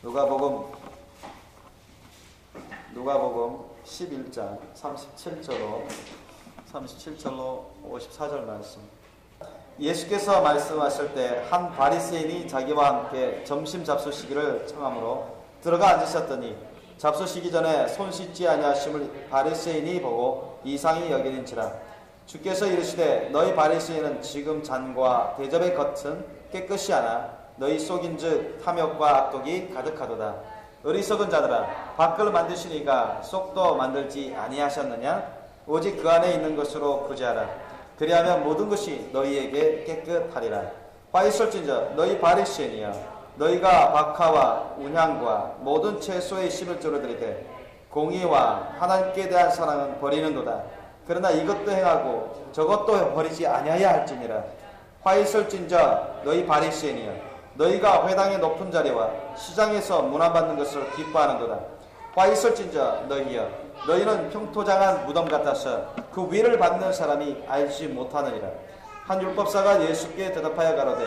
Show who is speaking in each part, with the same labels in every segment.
Speaker 1: 누가복음 11장 37절로 54절 말씀. 예수께서 말씀하실 때 한 바리새인이 자기와 함께 점심 잡수시기를 청함으로 들어가 앉으셨더니 잡수시기 전에 손 씻지 아니하심을 바리새인이 보고 이상히 여기는지라. 주께서 이르시되 너희 바리새인은 지금 잔과 대접의 겉은 깨끗이 하나 너희 속인즉 탐욕과 악독이 가득하도다. 어리석은 자들아, 밖을 만드시니가 속도 만들지 아니하셨느냐? 오직 그 안에 있는 것으로 구제하라. 그리하면 모든 것이 너희에게 깨끗하리라. 화 있을진저 너희 바리새인이여, 너희가 박하와 운향과 모든 채소의 씨를 쪼르들이되 공의와 하나님께 대한 사랑은 버리는도다. 그러나 이것도 행하고 저것도 버리지 아니하야 할지니라. 화 있을진저 너희 바리새인이여, 너희가 회당의 높은 자리와 시장에서 문안받는 것을 기뻐하는도다. 화 있을진저 너희여, 너희는 평토장한 무덤 같아서 그 위를 받는 사람이 알지 못하느니라. 한 율법사가 예수께 대답하여 가로되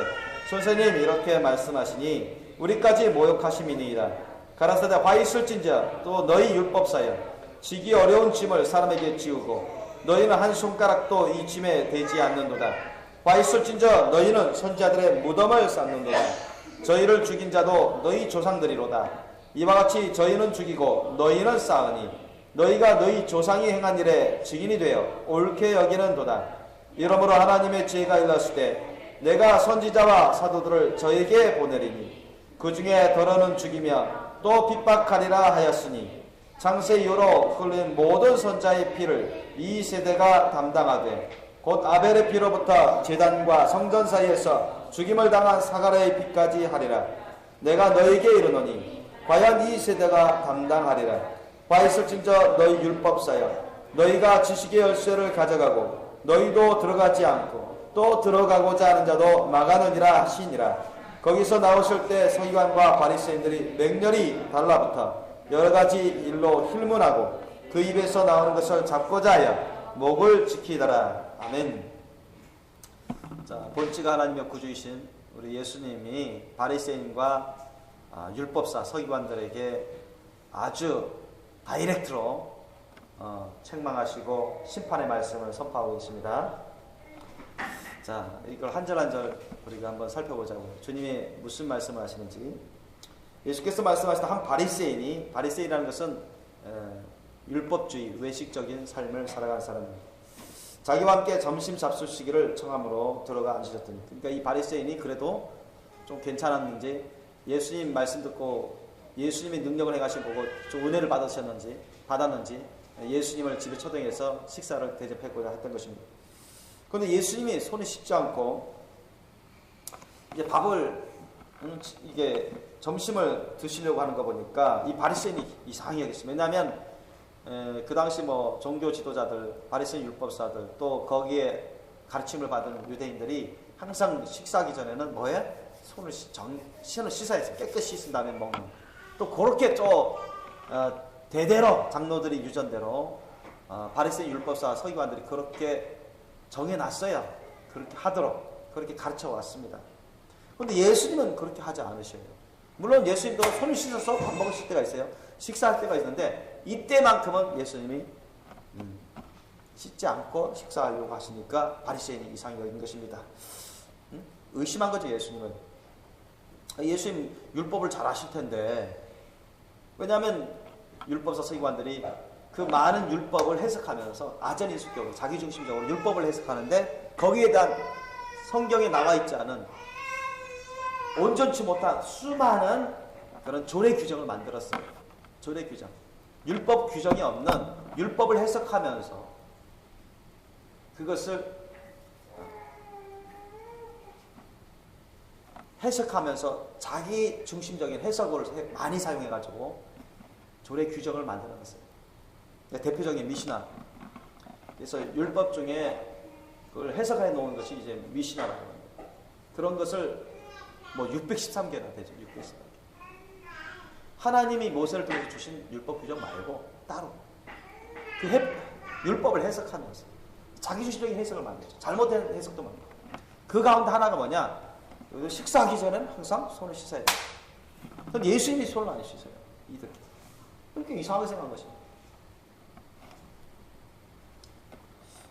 Speaker 1: 선생님 이렇게 말씀하시니 우리까지 모욕하심이니이다. 가라사대 화 있을진저 또 너희 율법사여, 지기 어려운 짐을 사람에게 지우고 너희는 한 손가락도 이 짐에 대지 않는도다. 화 있을진저 너희는 선지자들의 무덤을 쌓는도다. 저희를 죽인 자도 너희 조상들이로다. 이와 같이 저희는 죽이고 너희는 쌓으니 너희가 너희 조상이 행한 일에 증인이 되어 옳게 여기는도다. 이러므로 하나님의 지혜가 일렀을 때 내가 선지자와 사도들을 저에게 보내리니 그 중에 더러는 죽이며 또 핍박하리라 하였으니 창세 이후로 흘린 모든 선자의 피를 이 세대가 담당하되 곧 아벨의 피로부터 제단과 성전 사이에서 죽임을 당한 사가랴의 피까지 하리라. 내가 너에게 이르노니 과연 이 세대가 담당하리라. 화 있을진저 너희 율법사여, 너희가 지식의 열쇠를 가져가고 너희도 들어가지 않고 또 들어가고자 하는 자도 막아느니라 하시니라. 거기서 나오실 때 서기관과 바리새인들이 맹렬히 달라붙어 여러가지 일로 힐문하고 그 입에서 나오는 것을 잡고자 하여 목을 지키더라. 아멘. 자, 본체가 하나님의 구주이신 우리 예수님이 바리새인과 율법사 서기관들에게 아주 다이렉트로 책망하시고 심판의 말씀을 선포하고 있습니다. 자, 이걸 한 절 한 절 우리가 한번 살펴보자고요. 주님이 무슨 말씀을 하시는지. 예수께서 말씀하시던 한 바리새인이라는 것은 율법주의, 외식적인 삶을 살아가는 사람입니다. 자기와 함께 점심 잡수시기를 청함으로 들어가 앉으셨더니, 그러니까 이 바리새인이 그래도 좀 괜찮았는지, 예수님 말씀 듣고 예수님의 능력을 행하신 보고 좀 은혜를 받았는지 예수님을 집에 초대해서 식사를 대접하고자 했던 것입니다. 그런데 예수님이 손을 씻지 않고 이제 이게 점심을 드시려고 하는 거 보니까 이 바리새인이 이상하게 여겼습니다. 왜냐하면 그 당시 뭐 종교 지도자들, 바리새인 율법사들, 또 거기에 가르침을 받은 유대인들이 항상 식사하기 전에는 손을 씻어야지, 깨끗이 씻은 다음에 먹는. 또 그렇게 대대로 장로들이 유전대로 바리새인 율법사 서기관들이 그렇게 정해놨어요. 그렇게 하도록 그렇게 가르쳐 왔습니다. 그런데 예수님은 그렇게 하지 않으셔요. 물론 예수님도 손을 씻어서 밥 먹으실 때가 있어요. 식사할 때가 있는데 이때만큼은 예수님이 씻지 않고 식사하려고 하시니까 바리새인이 이상히 여긴 것입니다. 의심한 거죠, 예수님은. 예수님 율법을 잘 아실 텐데, 왜냐하면 율법사 서기관들이 그 많은 율법을 해석하면서 아전인수격으로 자기중심적으로 율법을 해석하는데 거기에 대한 성경에 나와 있지 않은 온전치 못한 수많은 그런 조례 규정을 만들었어요. 조례 규정. 율법 규정이 없는 율법을 해석하면서 그것을 해석하면서 자기 중심적인 해석을 많이 사용해가지고 조례 규정을 만들어놨어요. 대표적인 미시나. 그래서 율법 중에 그걸 해석해 놓은 것이 이제 미시나라고 합니다. 그런 것을 613개나 되죠. 613개. 하나님이 모세를 통해서 주신 율법 규정 말고 따로 율법을 해석하면서 자기주의적인 해석을 만들죠. 잘못된 해석도 만들고. 그 가운데 하나가 뭐냐? 식사하기 전에는 항상 손을 씻어야 돼요. 근데 예수님이 손을 안 씻어요. 이들. 그렇게 이상하게 생각한 것입니다.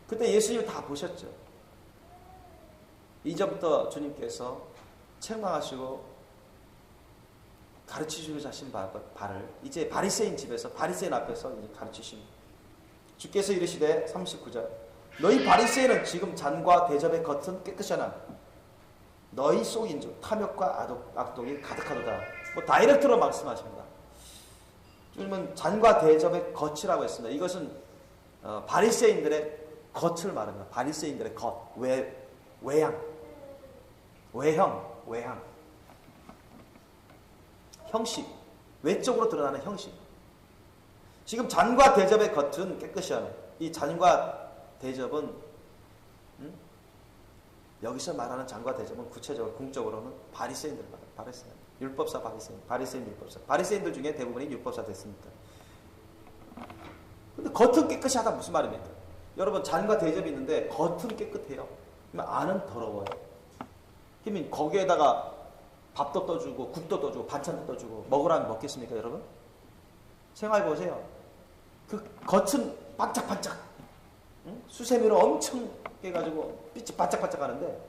Speaker 1: 그때 예수님이 다 보셨죠. 이전부터 주님께서 책망하시고 가르치시고자 하신 바를 이제 바리새인 집에서, 바리새인 앞에서 이제 가르치십니다. 주께서 이르시되 39절 너희 바리새인은 지금 잔과 대접의 겉은 깨끗이 하나 너희 속인즉 탐욕과 악독이 가득하도다. 뭐 다이렉트로 말씀하십니다. 주님은 잔과 대접의 겉이라고 했습니다. 이것은 바리새인들의 겉을 말합니다. 바리새인들의 겉, 외형, 형식, 외적으로 드러나는 형식. 지금 잔과 대접의 겉은 깨끗이 하네. 이 잔과 대접은 여기서 말하는 잔과 대접은 구체적으로 궁적으로는 바리새인들 말해요. 바리새인, 율법사 바리새인 율법사. 바리새인들 중에 대부분이 율법사 됐습니다. 근데 겉은 깨끗이 하다 무슨 말입니까? 여러분 잔과 대접이 있는데 겉은 깨끗해요. 그러면 안은 더러워요. 그러면 거기에다가 밥도 떠주고 국도 떠주고 반찬도 떠주고 먹으라면 먹겠습니까 여러분? 생각해보세요. 그 겉은 반짝반짝 수세미로 엄청 깨가지고 빛이 반짝반짝 하는데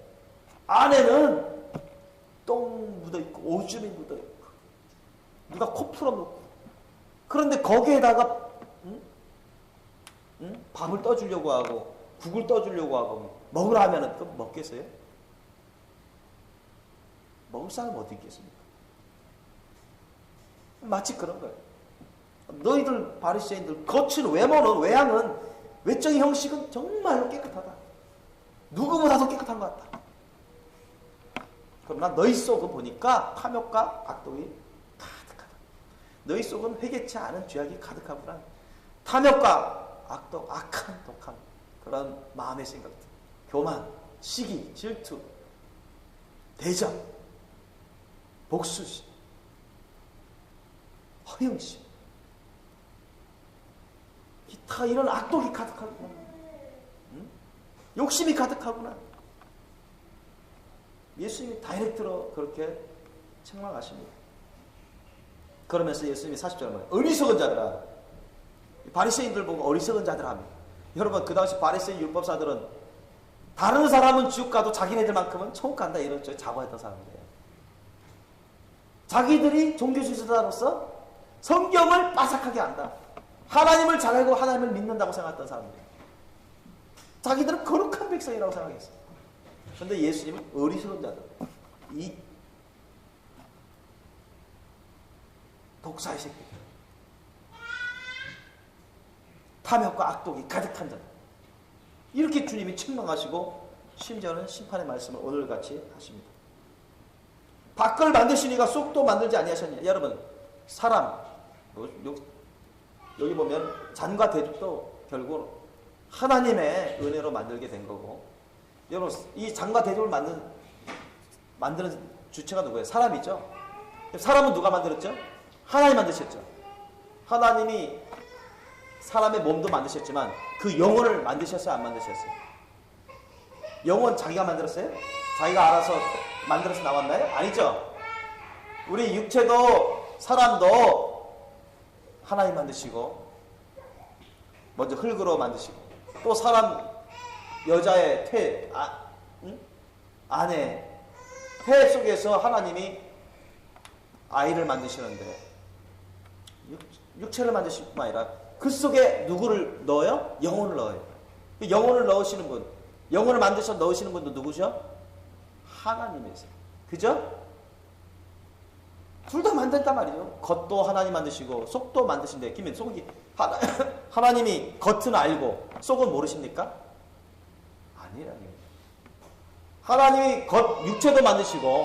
Speaker 1: 안에는 똥 묻어있고 오줌이 묻어있고 누가 코 풀어놓고 그런데 거기에다가 밥을 떠주려고 하고 국을 떠주려고 하고 먹으라 하면은 그럼 먹겠어요? 먹을 사람 어디 있겠습니까? 마치 그런 거예요. 너희들 바리새인들 겉은 외모는 외양은 외적인 형식은 정말로 깨끗하다. 누구보다도 깨끗한 것 같다. 그러나 너희 속은 보니까 탐욕과 악독이 가득하다. 너희 속은 회개치 않은 죄악이 가득하구나. 탐욕과 악독, 악한 독한 그런 마음의 생각들, 교만, 시기, 질투, 대적, 복수심, 허영심, 다 이런 악독이 가득하구나. 욕심이 가득하구나. 예수님이 다이렉트로 그렇게 책망하십니다. 그러면서 예수님이 40절에 말해요. 어리석은 자들아. 바리새인들 보고 어리석은 자들 합니다. 여러분 그 당시 바리새인 율법사들은 다른 사람은 지옥 가도 자기네들만큼은 천국 간다 이런 쪽에 자부했던 사람들이에요. 자기들이 종교지도자로서 성경을 빠삭하게 안다. 하나님을 잘 알고 하나님을 믿는다고 생각했던 사람들이에요. 자기들은 거룩한 백성이라고 생각했어요. 그런데 예수님은 어리석은 자들, 이 독사의 새끼들, 탐욕과 악독이 가득한 자들, 이렇게 주님이 책망하시고 심지어는 심판의 말씀을 오늘같이 하십니다. 밖을 만드시니가 속도 만들지 아니하셨냐. 여러분 사람 여기 보면 잔과 대접도 결국 하나님의 은혜로 만들게 된 거고, 여러분 이 잔과 대접을 만드는 주체가 누구예요? 사람이죠. 사람은 누가 만들었죠? 하나님 만드셨죠. 하나님이 사람의 몸도 만드셨지만 그 영혼을 만드셨어요? 안 만드셨어요? 영혼 자기가 만들었어요? 자기가 알아서 만들어서 나왔나요? 아니죠. 우리 육체도 사람도 하나님 만드시고 먼저 흙으로 만드시고 또 사람 여자의 아내 태 속에서 하나님이 아이를 만드시는데 육체를 만드실 뿐만 아니라 그 속에 누구를 넣어요? 영혼을 넣어요. 영혼을 넣으시는 분, 영혼을 만드셔 넣으시는 분도 누구죠? 하나님이세요. 그죠? 둘 다 만든단 말이죠. 겉도 하나님 만드시고 속도 만드신데 김인 속이 하나님이 겉은 알고 속은 모르십니까? 아니라니. 하나님이 육체도 만드시고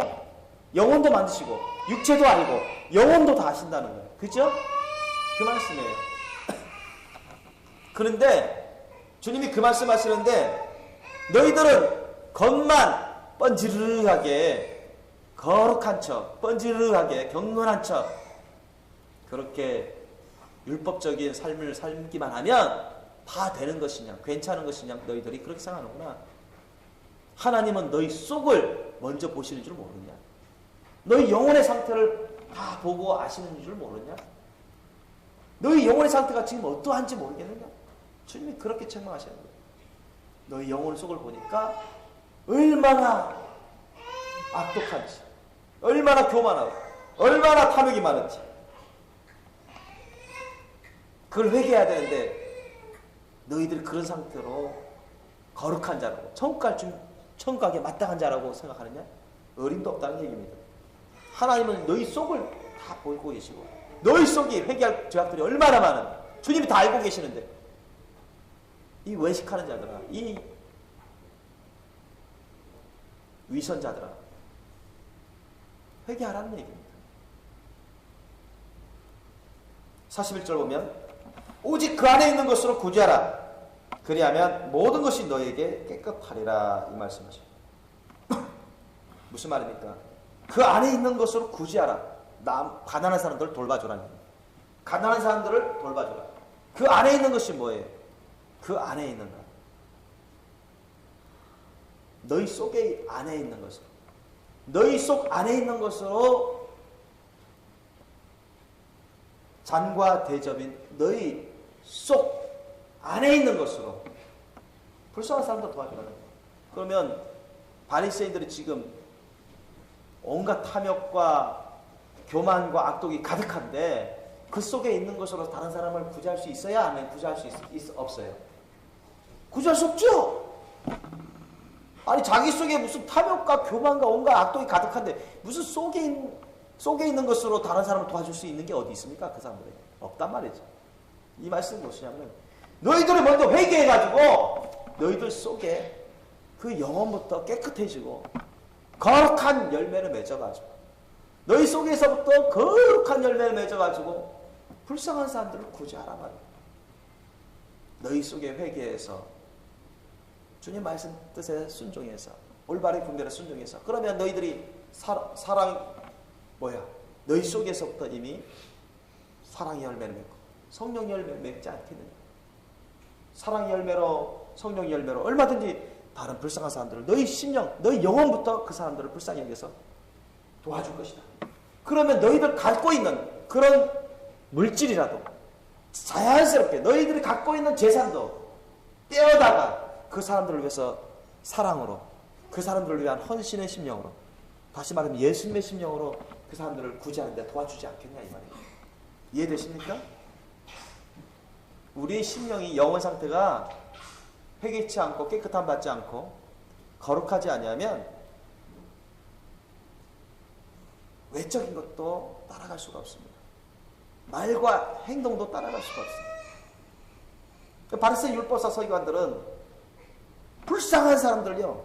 Speaker 1: 영혼도 만드시고 육체도 알고 영혼도 다 아신다는 거예요. 그죠? 그 말씀이에요. 그런데 주님이 그 말씀 하시는데 너희들은 겉만 번지르르하게 거룩한 척, 번지르르하게 경건한 척 그렇게 율법적인 삶을 살기만 하면 다 되는 것이냐, 괜찮은 것이냐, 너희들이 그렇게 생각하는구나. 하나님은 너희 속을 먼저 보시는 줄 모르냐. 너희 영혼의 상태를
Speaker 2: 다 보고 아시는 줄 모르냐? 너희 영혼의 상태가 지금 어떠한지 모르겠느냐? 주님이 그렇게 책망하시는 거예요. 너희 영혼 속을 보니까 얼마나 악독한지, 얼마나 교만하고, 얼마나 탐욕이 많은지. 그걸 회개해야 되는데 너희들이 그런 상태로 거룩한 자라고 천국 가기에 마땅한 자라고 생각하느냐? 어림도 없다는 얘기입니다. 하나님은 너희 속을 다 보고 계시고 너희 속에 회개할 죄악들이 얼마나 많은 주님이 다 알고 계시는데 이 외식하는 자들아, 이 위선자들아, 회개하라는 얘기입니다. 41절 보면 오직 그 안에 있는 것으로 구제하라. 그리하면 모든 것이 너에게 깨끗하리라. 이 말씀이죠. 무슨 말입니까? 그 안에 있는 것으로 구제하라. 가난한 사람들을 돌봐주라는 겁니다. 가난한 사람들을 돌봐주라. 그 안에 있는 것이 뭐예요? 그 안에 있는 것. 너희 속에 안에 있는 것으로. 너희 속 안에 있는 것으로 잔과 대접인 너희 속 안에 있는 것으로 불쌍한 사람들 도와주라는 거예요. 그러면 바리새인들이 지금 온갖 탐욕과 교만과 악독이 가득한데 그 속에 있는 것으로 다른 사람을 구제할 수 있어야 하면 구제할 수 없어요? 구제할 수 없죠. 아니 자기 속에 무슨 탐욕과 교만과 온갖 악독이 가득한데 무슨 속에 있는 것으로 다른 사람을 도와줄 수 있는 게 어디 있습니까? 그 사람들에게 없단 말이죠. 이 말씀이 무엇이냐면 너희들이 먼저 회개해가지고 너희들 속에 그 영혼부터 깨끗해지고 거룩한 열매를 맺어가지고 너희 속에서부터 거룩한 열매를 맺어가지고 불쌍한 사람들을 구제하라 말이야. 너희 속에 회개해서 주님 말씀 뜻에 순종해서 올바른 분별에 순종해서 그러면 너희들이 너희 속에서부터 이미 사랑의 열매를 맺고 성령 열매를 맺지 않겠느냐. 사랑의 열매로 성령 열매로 얼마든지 다른 불쌍한 사람들을 너희 심령, 너희 영혼부터 그 사람들을 불쌍히 여겨서 도와줄 것이다. 그러면 너희들 갖고 있는 그런 물질이라도 자연스럽게 너희들이 갖고 있는 재산도 떼어다가 그 사람들을 위해서 사랑으로 그 사람들을 위한 헌신의 심령으로 다시 말하면 예수님의 심령으로 그 사람들을 구제하는 데 도와주지 않겠냐 이 말이에요. 이해되십니까? 우리의 심령이 영혼 상태가 회개치 않고 깨끗함 받지 않고 거룩하지 아니하면 외적인 것도 따라갈 수가 없습니다. 말과 행동도 따라갈 수가 없습니다. 바리새인 율법사 서기관들은 불쌍한 사람들요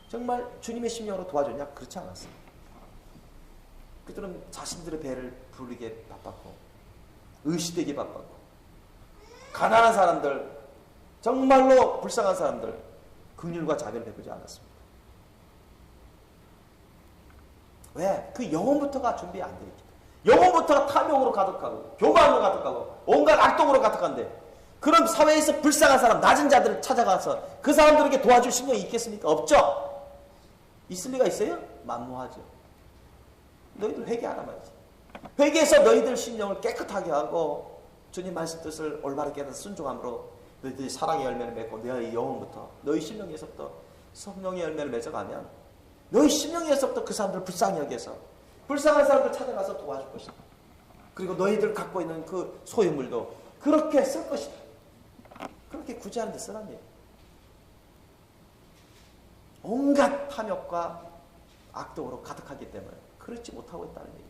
Speaker 2: 정말 주님의 심령으로 도와줬냐? 그렇지 않았어요. 그들은 자신들의 배를 부르게 바빴고 의시되게 바빴고 가난한 사람들 정말로 불쌍한 사람들 긍휼과 자비를 베푸지 않았습니다. 왜? 그 영혼부터가 준비 안 돼 있기 때문에. 영혼부터가 탐욕으로 가득하고 교만으로 가득하고 온갖 악독으로 가득한데 그런 사회에서 불쌍한 사람 낮은 자들을 찾아가서 그 사람들에게 도와줄 신경이 있겠습니까? 없죠. 있을 리가 있어요? 만무하죠. 너희들 회개하라 말이지. 회개해서 너희들 심령을 깨끗하게 하고 주님 말씀 뜻을 올바르게 해서 순종함으로 너희들이 사랑의 열매를 맺고 너희 영혼부터 너희 심령에서부터 성령의 열매를 맺어가면 너희 심령에서부터 그 사람들을 불쌍히 여겨서 불쌍한 사람들 찾아가서 도와줄 것이다. 그리고 너희들 갖고 있는 그 소유물도 그렇게 쓸 것이다. 그렇게 구제하는 데 쓰란 얘기예요. 온갖 탐욕과 악독으로 가득하기 때문에 그렇지 못하고 있다는 얘기예요.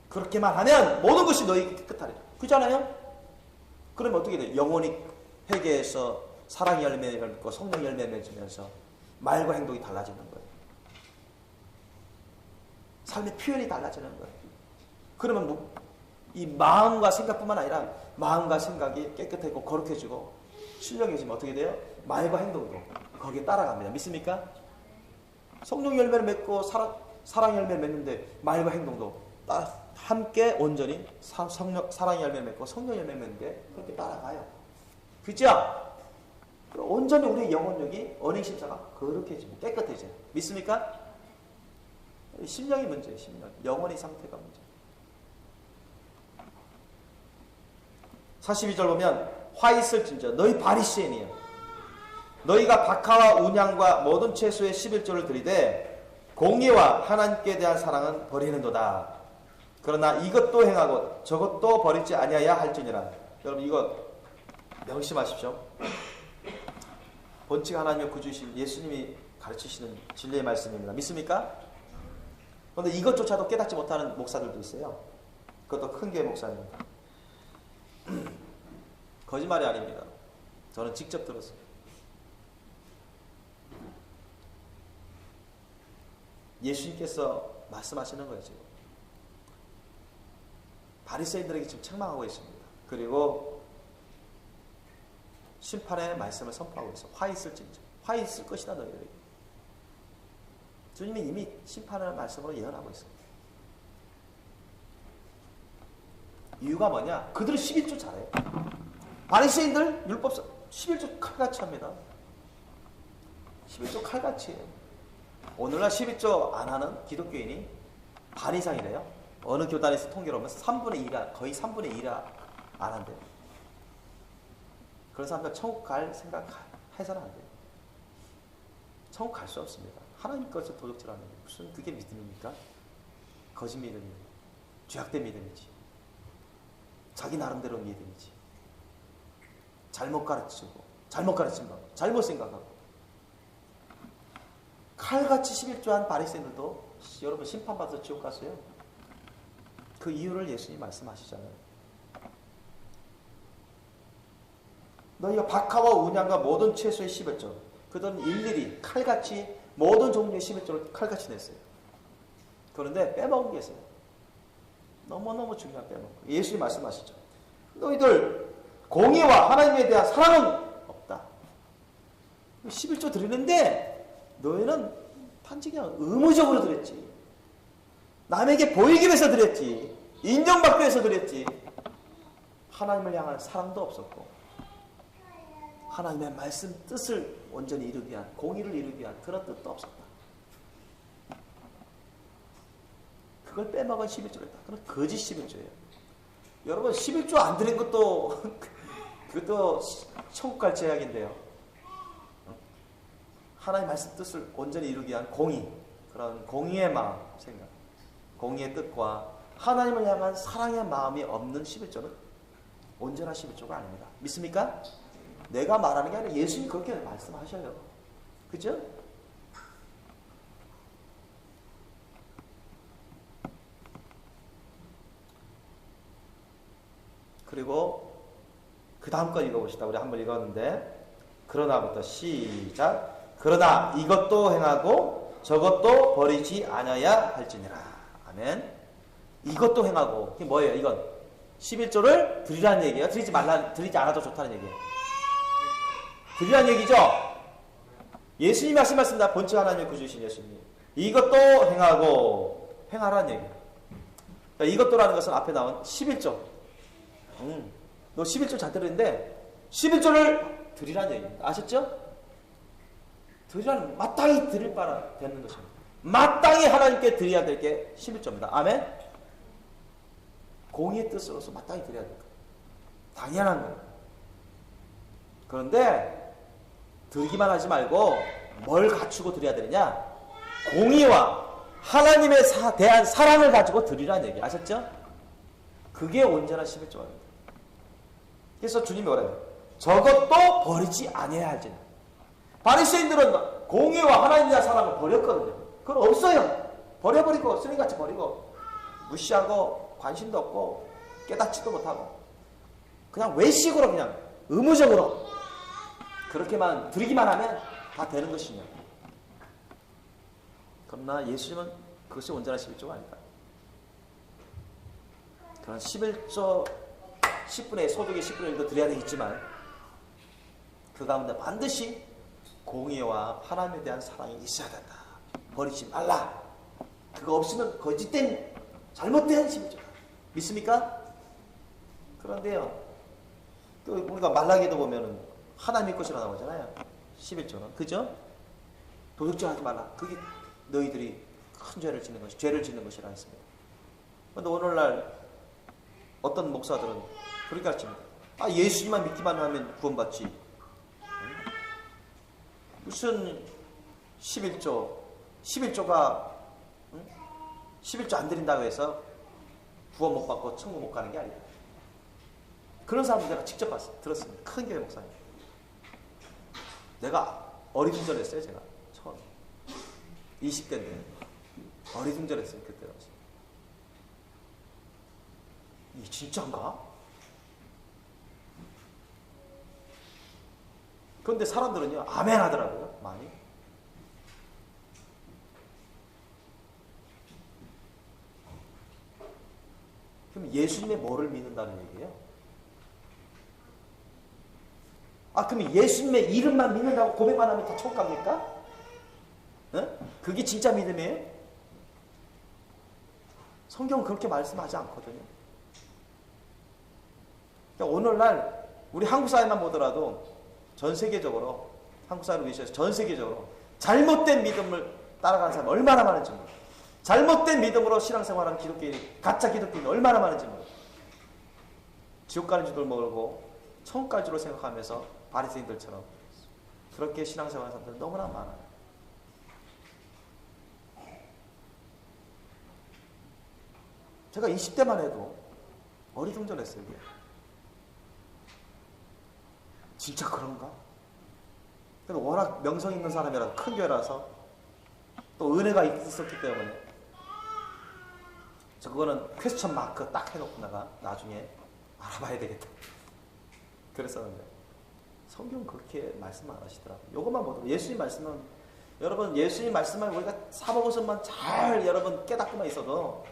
Speaker 2: 그렇게만 하면 모든 것이 너희에게 깨끗하리라. 그렇잖아요? 그러면 어떻게 돼요? 영혼이 회개해서 사랑의 열매를 맺고 성령 열매를 맺으면서 말과 행동이 달라지는 거예요. 삶의 표현이 달라지는 거예요. 그러면 이 마음과 생각뿐만 아니라 마음과 생각이 깨끗해지고 거룩해지고 신령해지면 어떻게 돼요? 말과 행동도 거기에 따라갑니다. 믿습니까? 성령 열매를 맺고 사랑 열매를 맺는데 말과 행동도 함께 온전히 사랑의 열매를 맺고 성령 열매를 맺는데 그렇게 따라가요. 그죠? 온전히 우리의 영혼력이 언행심사가 거룩해집니다. 깨끗해져요. 믿습니까? 심령이 문제예요. 심령. 영혼의 상태가 문제. 42절 보면 화 있을진저 너희 바리새인이여 너희가 박하와 운양과 모든 채소의 11조를 드리되 공의와 하나님께 대한 사랑은 버리는도다. 그러나 이것도 행하고 저것도 버리지 아니하야 할지니라. 여러분 이거 명심하십시오. 본칙 하나님의 구주이신 예수님이 가르치시는 진리의 말씀입니다. 믿습니까? 그런데 이것조차도 깨닫지 못하는 목사들도 있어요. 그것도 큰 교회 목사입니다. 거짓말이 아닙니다. 저는 직접 들었어요. 예수님께서 말씀하시는 거예요. 지금 바리새인들에게 지금 책망하고 있습니다. 그리고 심판의 말씀을 선포하고 있어요. 화 있을진저 화 있을 것이다 너희들에게. 주님이 이미 심판의 말씀으로 예언하고 있습니다. 이유가 뭐냐? 그들은 11조 잘해요. 바리새인들 율법상 11조 칼같이 합니다. 11조 칼같이 해요. 오늘날 11조 안 하는 기독교인이 반 이상이래요. 어느 교단에서 통계로 보면 3분의 1이 거의 3분의 1이 안 한대요. 그런 사람들 천국 갈 생각 해서는 안 돼요. 천국 갈 수 없습니다. 하나님 것을 도둑질하는 게 무슨 그게 믿음입니까? 거짓 믿음이에요. 죄악된 믿음이지. 자기 나름대로 믿음이지. 잘못 가르치고 잘못 가르친 거 잘못 생각하고 칼같이 11조한 바리새인들도 여러분 심판받아서 지옥 갔어요. 그 이유를 예수님이 말씀하시잖아요. 너희가 박하와 운양과 모든 채소의 11조 그들은 일일이 칼같이 모든 종류의 11조를 칼같이 냈어요. 그런데 빼먹은 게 있어요. 너무너무 중요한 빼먹은 거. 예수님이 말씀하시죠. 너희들 공의와 하나님에 대한 사랑은 없다. 11조 드리는데 너희는 단지 그냥 의무적으로 드렸지. 남에게 보이기 위해서 드렸지. 인정받기 위해서 드렸지. 하나님을 향한 사랑도 없었고 하나님의 말씀 뜻을 온전히 이루기 위한 공의를 이루기 위한 그런 뜻도 없었다. 그걸 빼먹은 11조였다. 그건 거짓 11조예요. 여러분 11조 안 드린 것도 그것도 천국 갈 제약인데요. 하나님의 말씀 뜻을 온전히 이루기 위한 공의, 그런 공의의 마음 생각, 공의의 뜻과 하나님을 향한 사랑의 마음이 없는 11조는 온전한 11조가 아닙니다. 믿습니까? 내가 말하는 게 아니라 예수님이 그렇게 말씀하셔요. 그죠? 그리고 그 다음 거 읽어봅시다. 우리 한번 읽었는데 그러나부터 시작. 그러나 이것도 행하고 저것도 버리지 않아야 할지니라. 아멘. 이것도 행하고 이게 뭐예요? 이건 11조를 드리라는 얘기예요. 드리지 않아도 좋다는 얘기예요. 드리라는 얘기죠. 예수님이 말씀하셨습니다. 본체 하나님의 구주이신 예수님. 이것도 행하고 행하라는 얘기예요. 그러니까 이것도라는 것은 앞에 나온 11조. 너 11조 잘 드리는데 11조를 드리라는 얘기입니다. 아셨죠? 드리라는 마땅히 드릴 바라 되는 것입니다. 마땅히 하나님께 드려야 될 게 11조입니다. 아멘? 공의의 뜻으로서 마땅히 드려야 될 거예요. 당연한 거예요. 그런데 드리기만 하지 말고 뭘 갖추고 드려야 되느냐? 공의와 하나님에 대한 사랑을 가지고 드리라는 얘기 아셨죠? 그게 온전한 11조입니다. 그래서 주님이 뭐래요? 저것도 버리지 아니해야 할지니. 바리새인들은 공의와 하나님에 대한 사랑을 버렸거든요. 그건 없어요. 버려버리고 쓰레기같이 버리고 무시하고 관심도 없고 깨닫지도 못하고 그냥 외식으로 그냥 의무적으로 그렇게만 드리기만 하면 다 되는 것이냐. 그러나 예수님은 그것이 온전한 11조가 아니다. 그런 11조 10분의 소득의 10분의 1도 드려야 되겠지만 그 가운데 반드시 공의와 하나님에 대한 사랑이 있어야 된다. 버리지 말라. 그거 없으면 거짓된 잘못된 11조다. 믿습니까? 그런데요. 또 우리가 말라기도 보면은 하나님의 것이라 나오잖아요. 11조는. 그죠? 도둑질하지 말라. 그게 너희들이 큰 죄를 짓는 것이라 했습니다. 그런데 오늘날 어떤 목사들은 그렇게 가르칩니다. 예수님만 믿기만 하면 구원받지. 무슨 11조가 11조 안 드린다고 해서 구원 못 받고 천국 못 가는 게 아니다. 그런 사람들 내가 직접 들었습니다. 큰 교회 목사님. 내가 어리둥절했어요. 제가 처음 20대인데 어리둥절했어요. 그때 당시. 이 진짜인가? 그런데 사람들은요 아멘 하더라고요. 많이. 그럼 예수님의 뭐를 믿는다는 얘기예요? 그럼 예수님의 이름만 믿는다고 고백만 하면 다 천국 갑니까? 그게 진짜 믿음이에요? 성경은 그렇게 말씀하지 않거든요. 그러니까 오늘날 우리 한국 사회만 보더라도 전 세계적으로 한국 사회를 위해서 전 세계적으로 잘못된 믿음을 따라가는 사람이 얼마나 많은지 모르겠어요. 잘못된 믿음으로 신앙생활하는 기독교인이 가짜 기독교인이 얼마나 많은지 모르겠어요. 지옥 가는 줄도 모르고 천국 갈 줄로 생각하면서 바리새인들처럼 그렇게 신앙생활하는 사람들 너무나 많아요. 제가 20대만 해도 어리둥절했어요. 이게. 진짜 그런가? 그래도 워낙 명성 있는 사람이라서 큰 교회라서 또 은혜가 있었기 때문에 그거는 퀘스천 마크 딱 해놓고 내가 나중에 알아봐야 되겠다. 그랬었는데 성경은 그렇게 말씀 안 하시더라고요. 이것만 보더라도 예수님 말씀은 여러분 예수님 말씀을 우리가 사복음서만 잘 여러분 깨닫고만 있어도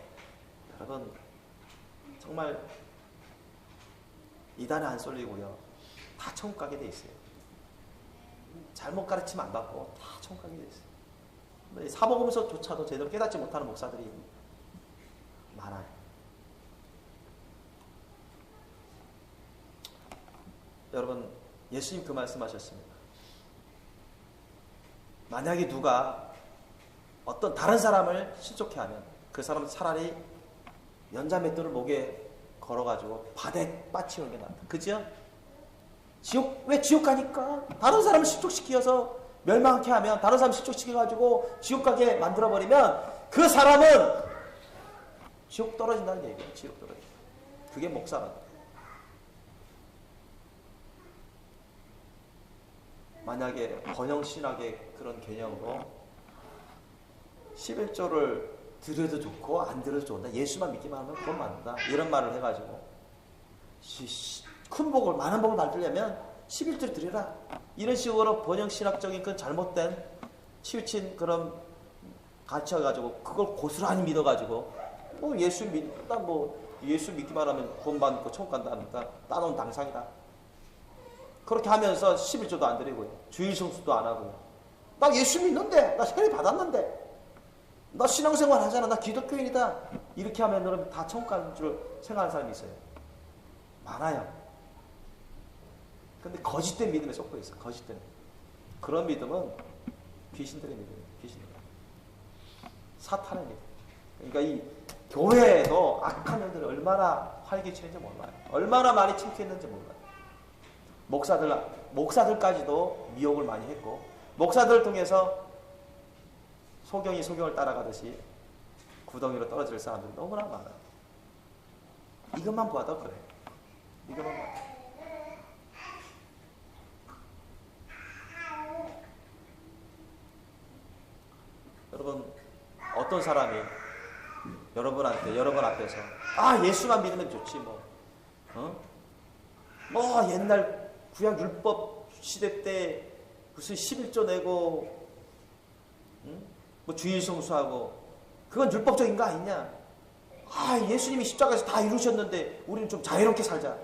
Speaker 2: 여러분 정말 이단에 안 쏠리고요. 다 천국 가게 돼 있어요. 잘못 가르치면 안 받고 다 천국 가게 돼 있어요. 근데 사복음서조차도 제대로 깨닫지 못하는 목사들이 많아요. 여러분 예수님 그 말씀하셨습니다. 만약에 누가 어떤 다른 사람을 실족해 하면 그 사람은 차라리 연자맷돌을 목에 걸어가지고 바다에 빠치는 게 낫다. 그죠? 왜 지옥 가니까? 다른 사람을 실족시켜서 멸망케 하면 다른 사람 실족시켜가지고 지옥 가게 만들어버리면 그 사람은 지옥 떨어진다는 얘기예요. 지옥 떨어진다. 그게 목사라는 거예요. 만약에 번영신학의 그런 개념으로 11조를 드려도 좋고 안 드려도 좋은다. 예수만 믿기만 하면 구원 받는다. 이런 말을 해가지고 큰 복을 많은 복을 받으려면 11조를 드려라. 이런 식으로 번영신학적인 그 잘못된 치우친 그런 가르쳐가지고 그걸 고스란히 믿어가지고 예수 믿기만 하면 구원 받고 천국 간다니까 따놓은 당상이다. 그렇게 하면서 11조도 안 드리고요. 주일 성수도 안 하고요. 나 예수 믿는데, 나 세례 받았는데, 나 신앙생활 하잖아, 나 기독교인이다. 이렇게 하면 여러분 다 천국 가는 줄 생각하는 사람이 있어요. 많아요. 근데 거짓된 믿음에 속고 있어요. 거짓된 믿음. 그런 믿음은 귀신들의 믿음이에요. 귀신들. 사탄의 믿음. 그러니까 이 교회에도 악한 영들이 얼마나 활개치는지 몰라요. 얼마나 많이 침투했는지 몰라요. 목사들까지도 미혹을 많이 했고 목사들을 통해서 소경이 소경을 따라가듯이 구덩이로 떨어질 사람들이 너무나 많아요. 이것만 봐도 그래요. 이것만 봐도. 여러분 어떤 사람이 여러분 앞에서 예수만 믿으면 좋지 옛날 구약 율법 시대 때 무슨 11조 내고 주일 성수하고 그건 율법적인 거 아니냐? 예수님이 십자가에서 다 이루셨는데 우리는 좀 자유롭게 살자.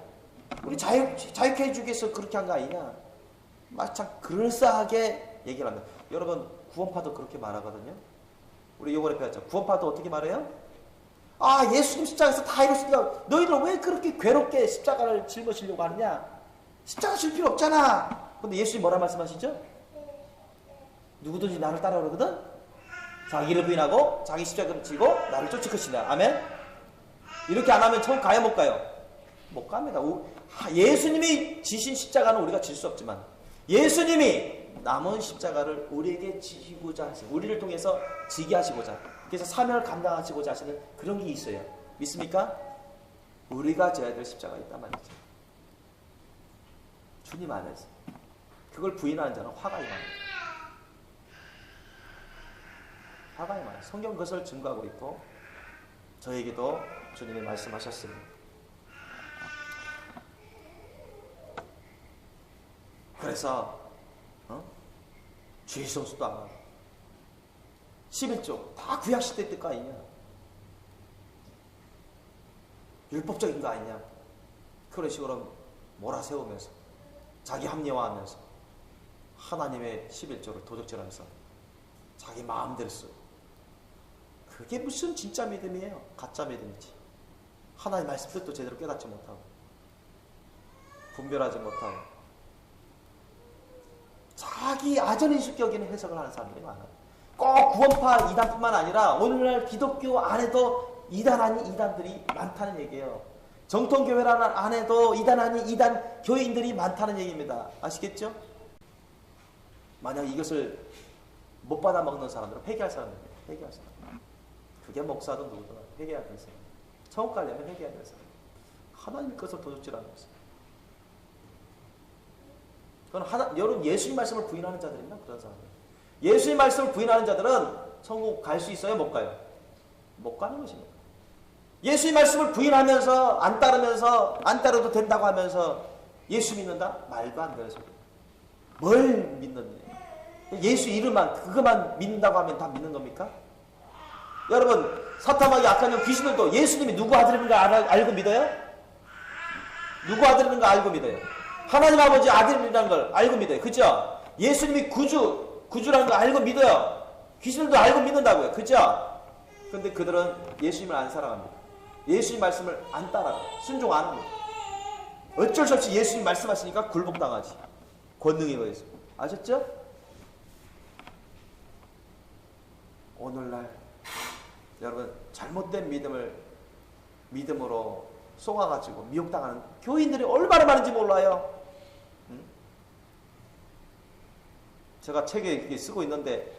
Speaker 2: 우리 자유케 해주기 위해서 그렇게 한 거 아니냐? 참 그럴싸하게 얘기를 합니다. 여러분 구원파도 그렇게 말하거든요. 우리 요번에 배웠죠. 구원파도 어떻게 말해요? 예수님 십자가에서 다 이루셨으니까 너희들 왜 그렇게 괴롭게 십자가를 짊어지려고 하느냐? 십자가 질 필요 없잖아. 근데 예수님 뭐라 말씀하시죠? 누구든지 나를 따라오거든? 자기를 부인하고 자기 십자가를 지고 나를 쫓으시다. 아멘. 이렇게 안 하면 천국 가요 못 가요? 못 갑니다. 예수님이 지신 십자가는 우리가 질 수 없지만 예수님이 남은 십자가를 우리에게 지시고자 하세요. 우리를 통해서 지게 하시고자, 그래서 사명을 감당하시고자 하시는 그런 게 있어요. 믿습니까? 우리가 져야 될 십자가가 있단 말이죠. 주님 안에서. 그걸 부인하는 자는 화가 임합니다. 화가 임해요. 성경 그것을 증거하고 있고 저에게도 주님이 말씀하셨습니다. 그래서 주의 성수도 안 하고 11조 다 구약시대 때 거 아니냐, 율법적인 거 아니냐, 그런 식으로 몰아세우면서 자기 합리화하면서 하나님의 11조를 도적질하면서 자기 마음대로 쓰고, 그게 무슨 진짜 믿음이에요? 가짜 믿음이지. 하나님 말씀 뜻도 제대로 깨닫지 못하고 분별하지 못하고 자기 아전인식 여기는 해석을 하는 사람들이 많아요. 꼭 구원파 이단뿐만 아니라 오늘날 기독교 안에도 이단 아닌 이단들이 많다는 얘기예요. 정통교회라는 안에도 이단 아닌 이단 교인들이 많다는 얘기입니다. 아시겠죠? 만약 이것을 못 받아 먹는 사람들은 회개할 사람들이에요. 회개할 사람. 그게 목사든 누구든 회개해야 될 사람. 천국 가려면 회개해야 될 사람. 하나님 것을 도둑질하는 것입니다. 그건 여러분 예수님 말씀을 부인하는 자들입니다. 그런 사람들. 예수님 말씀을 부인하는 자들은 천국 갈 수 있어요? 못 가요? 못 가는 것입니다. 예수님 말씀을 부인하면서 안 따라도 된다고 하면서 예수 믿는다? 말도 안 되는 소리. 뭘 믿는데? 예수 이름만 그것만 믿는다고 하면 다 믿는 겁니까? 여러분 사탄마귀 약한 영 귀신들도 예수님이 누구 아들인가 알고 믿어요? 누구 아들인가 알고 믿어요. 하나님 아버지 아들이라는 걸 알고 믿어요. 그죠? 예수님이 구주라는 걸 알고 믿어요. 귀신들도 알고 믿는다고요. 그죠? 근데 그들은 예수님을 안 사랑합니다. 예수님 말씀을 안 따라가요. 순종 안 합니다. 어쩔 수 없이 예수님 말씀하시니까 굴복당하지. 권능에 의해서. 아셨죠? 오늘날 여러분 잘못된 믿음으로 속아가지고 미혹당하는 교인들이 얼마나 많은지 몰라요. 제가 책에 이렇게 쓰고 있는데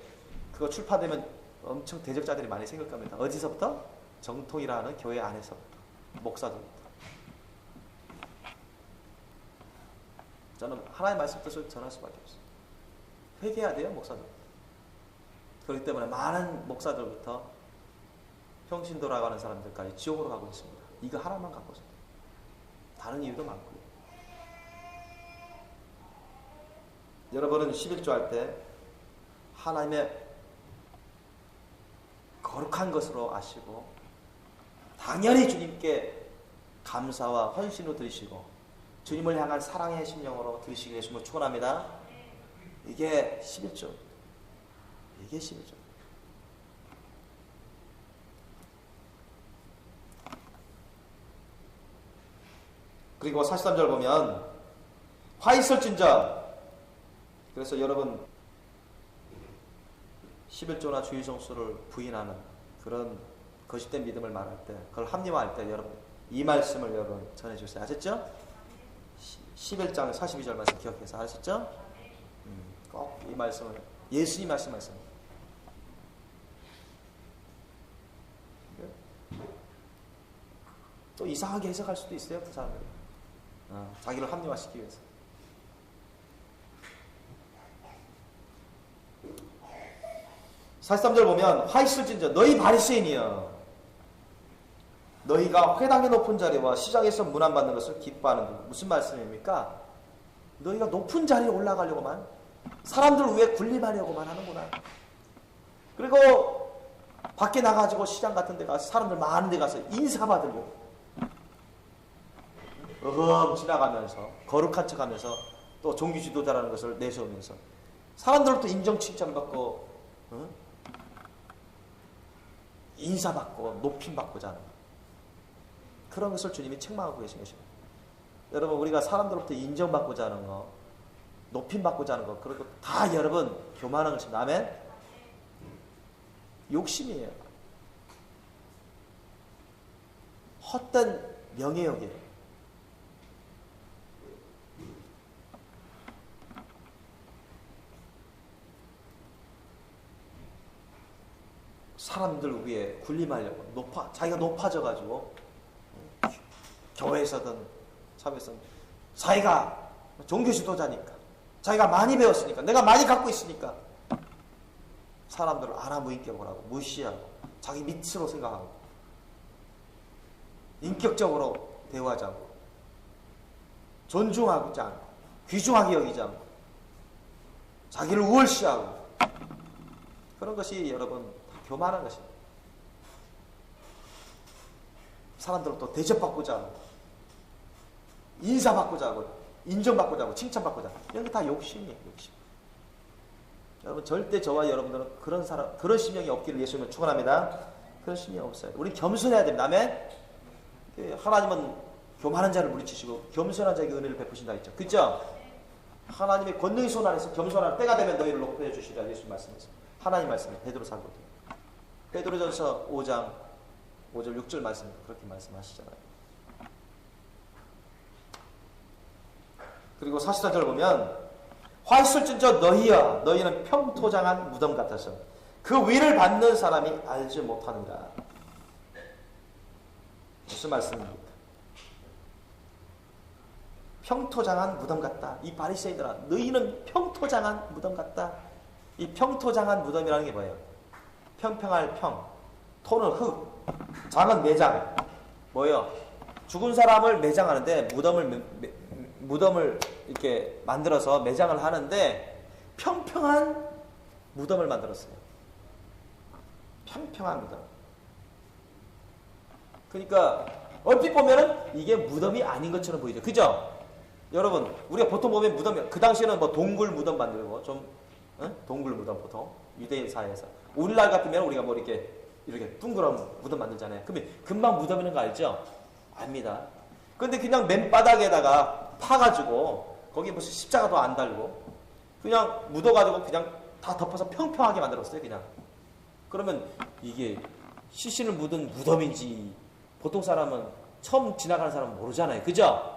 Speaker 2: 그거 출판되면 엄청 대적자들이 많이 생길 겁니다. 어디서부터? 정통이라는 교회 안에서부터, 목사들부터. 저는 하나님의 말씀 뜻을 전할 수밖에 없어요. 회개해야 돼요, 목사들. 그렇기 때문에 많은 목사들부터 평신도라고 하는 사람들까지 지옥으로 가고 있습니다. 이거 하나만 갖고서. 다른 이유도 많고요. 여러분은 11조 할 때 하나님의 거룩한 것으로 아시고 당연히 주님께 감사와 헌신으로 드리시고 주님을 향한 사랑의 심령으로 드리시기 위해 축원합니다. 이게 11조. 이게 11조. 그리고 43절 보면 화 있을진저. 그래서 여러분 11조나 주의 성수를 부인하는 그런 거짓된 믿음을 말할 때, 그걸 합리화할 때 여러분 이 말씀을 여러분 전해주세요. 아셨죠? 11장 42절 말씀 기억해서 아셨죠? 꼭 이 말씀을 예수님 말씀하세요. 또 이상하게 해석할 수도 있어요. 그 사람들이 자기를 합리화시키기 위해서. (43절) 보면 화 있을진저 너희 바리새인이여, 너희가 회당의 높은 자리와 시장에서 문안받는 것을 기뻐하는 것. 무슨 말씀입니까? 너희가 높은 자리에 올라가려고만, 사람들 위에 군림하려고만 하는구나. 그리고 밖에 나가지고 시장 같은 데 가서 사람들 많은 데 가서 인사받으려고 지나가면서 거룩한 척하면서 또 종교 지도자라는 것을 내세우면서 사람들로부터 인정 칭찬받고 인사받고 높임받고자 하는 그런 것을 주님이 책망하고 계신 것입니다. 여러분 우리가 사람들로부터 인정받고자 하는 거, 높임받고자 하는 거, 그리고 다 여러분 교만한 것입니다. 아멘? 욕심이에요. 헛된 명예욕이에요. 사람들 위에 군림하려고 자기가 높아져가지고 교회에서든 사회에서든 자기가 종교 지도자니까 자기가 많이 배웠으니까 내가 많이 갖고 있으니까 사람들을 아나무인격을 하고 무시하고 자기 밑으로 생각하고 인격적으로 대우하지 않고 존중하지 않고 귀중하게 여기지 않고 자기를 우월시하고 그런 것이 여러분 교만한 것입니다. 사람들은 또 대접받고자 하고 인사받고자 하고 인정받고자 하고 칭찬받고자 하고 이런 게 다 욕심이에요. 욕심. 여러분 절대 저와 여러분들은 그런 심령이 없기를 예수님은 축원합니다. 그런 심령이 없어요. 우리 겸손해야 됩니다. 아멘. 하나님은 교만한 자를 물리치시고 겸손한 자에게 은혜를 베푸신다 했죠. 그죠? 하나님의 권능의 손 안에서 겸손한 때가 되면 너희를 높여 주시리라 예수님 말씀했어요. 하나님 말씀이 베드로 사거든요. 베드로전서 5장 5절 6절 말씀 그렇게 말씀하시잖아요. 그리고 44절 보면 화 있을진저 너희여 너희는 평토장한 무덤 같아서 그 위를 받는 사람이 알지 못하느니라. 무슨 말씀입니까? 평토장한 무덤 같다. 이 바리새인들아 너희는 평토장한 무덤 같다. 이 평토장한 무덤이라는 게 뭐예요? 평평할 평, 토는 흙, 장은 매장. 뭐예요? 죽은 사람을 매장하는데 무덤을 이렇게 만들어서 매장을 하는데 평평한 무덤을 만들었어요. 평평한 무덤. 그러니까 얼핏 보면은 이게 무덤이 아닌 것처럼 보이죠. 그죠? 여러분 우리가 보통 보면 무덤이 그 당시에는 뭐 동굴 무덤 만들고 좀 동굴 무덤 보통 유대인 사회에서 오늘날 같으면 우리가 뭐 이렇게 둥그런 무덤 만들잖아요. 그러면 금방 무덤이는 거 알죠? 압니다. 근데 그냥 맨바닥에다가 파가지고 거기에 무슨 십자가도 안 달고 그냥 묻어가지고 그냥 다 덮어서 평평하게 만들었어요. 그냥. 그러면 이게 시신을 묻은 무덤인지 보통 사람은 처음 지나가는 사람은 모르잖아요. 그죠?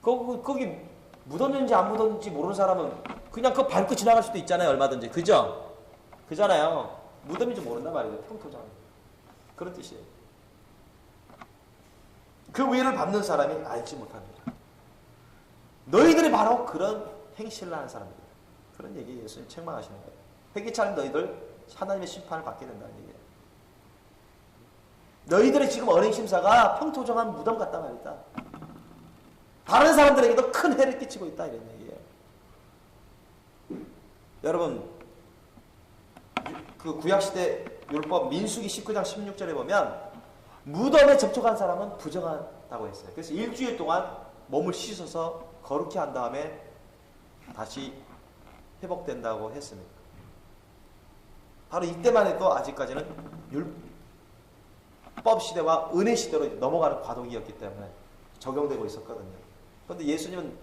Speaker 2: 거기 묻었는지 안 묻었는지 모르는 사람은 그냥 그거 밟고 지나갈 수도 있잖아요. 얼마든지. 그죠? 그잖아요. 무덤인지 모른단 말이에요. 평토장. 그런 뜻이에요. 그 위를 밟는 사람이 알지 못합니다. 너희들이 바로 그런 행실을 하는 사람입니다. 그런 얘기 예수님 책망하시는 거예요. 회개치 않으면 너희들 하나님의 심판을 받게 된다는 얘기예요. 너희들의 지금 언행 심사가 평토정한 무덤 같단 말이다. 다른 사람들에게도 큰 해를 끼치고 있다 이런 얘기예요. 여러분 그 구약시대 율법 민수기 19장 16절에 보면 무덤에 접촉한 사람은 부정하다고 했어요. 그래서 일주일 동안 몸을 씻어서 거룩히 한 다음에 다시 회복된다고 했습니다. 바로 이때만 해도 아직까지는 율법 시대와 은혜 시대로 넘어가는 과도기였기 때문에 적용되고 있었거든요. 그런데 예수님은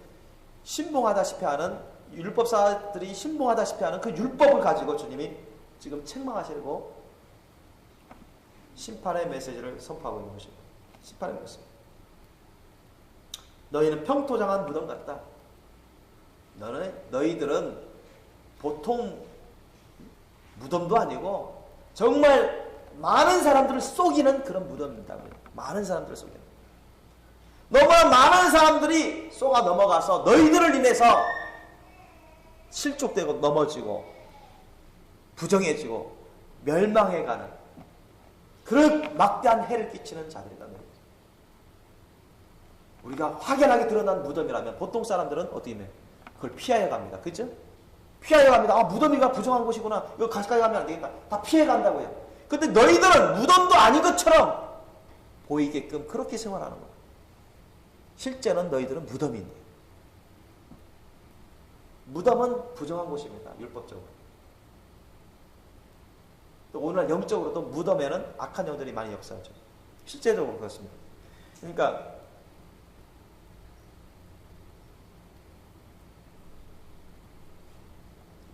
Speaker 2: 신봉하다시피 하는 율법사들이 신봉하다시피 하는 그 율법을 가지고 주님이 지금 책망하시고 심판의 메시지를 선포하고 있는 것입니다. 심판의 메시지. 너희는 평토장한 무덤 같다. 너희들은 보통 무덤도 아니고 정말 많은 사람들을 속이는 그런 무덤이다. 많은 사람들을 속이는. 너무나 많은 사람들이 속아 넘어가서 너희들을 인해서 실족되고 넘어지고 부정해지고 멸망해가는 그런 막대한 해를 끼치는 자들이다. 우리가 확연하게 드러난 무덤이라면 보통 사람들은 어떻게 해요? 그걸 피하여 갑니다. 그죠? 피하여 갑니다. 아, 무덤이가 부정한 곳이구나. 이거 가까이 가면 안 되겠다. 다 피해 간다고요. 근데 너희들은 무덤도 아닌 것처럼 보이게끔 그렇게 생활하는 거야. 실제는 너희들은 무덤인데. 무덤은 부정한 곳입니다. 율법적으로. 또 오늘날 영적으로도 무덤에는 악한 영들이 많이 역사하죠. 실제적으로 그렇습니다. 그러니까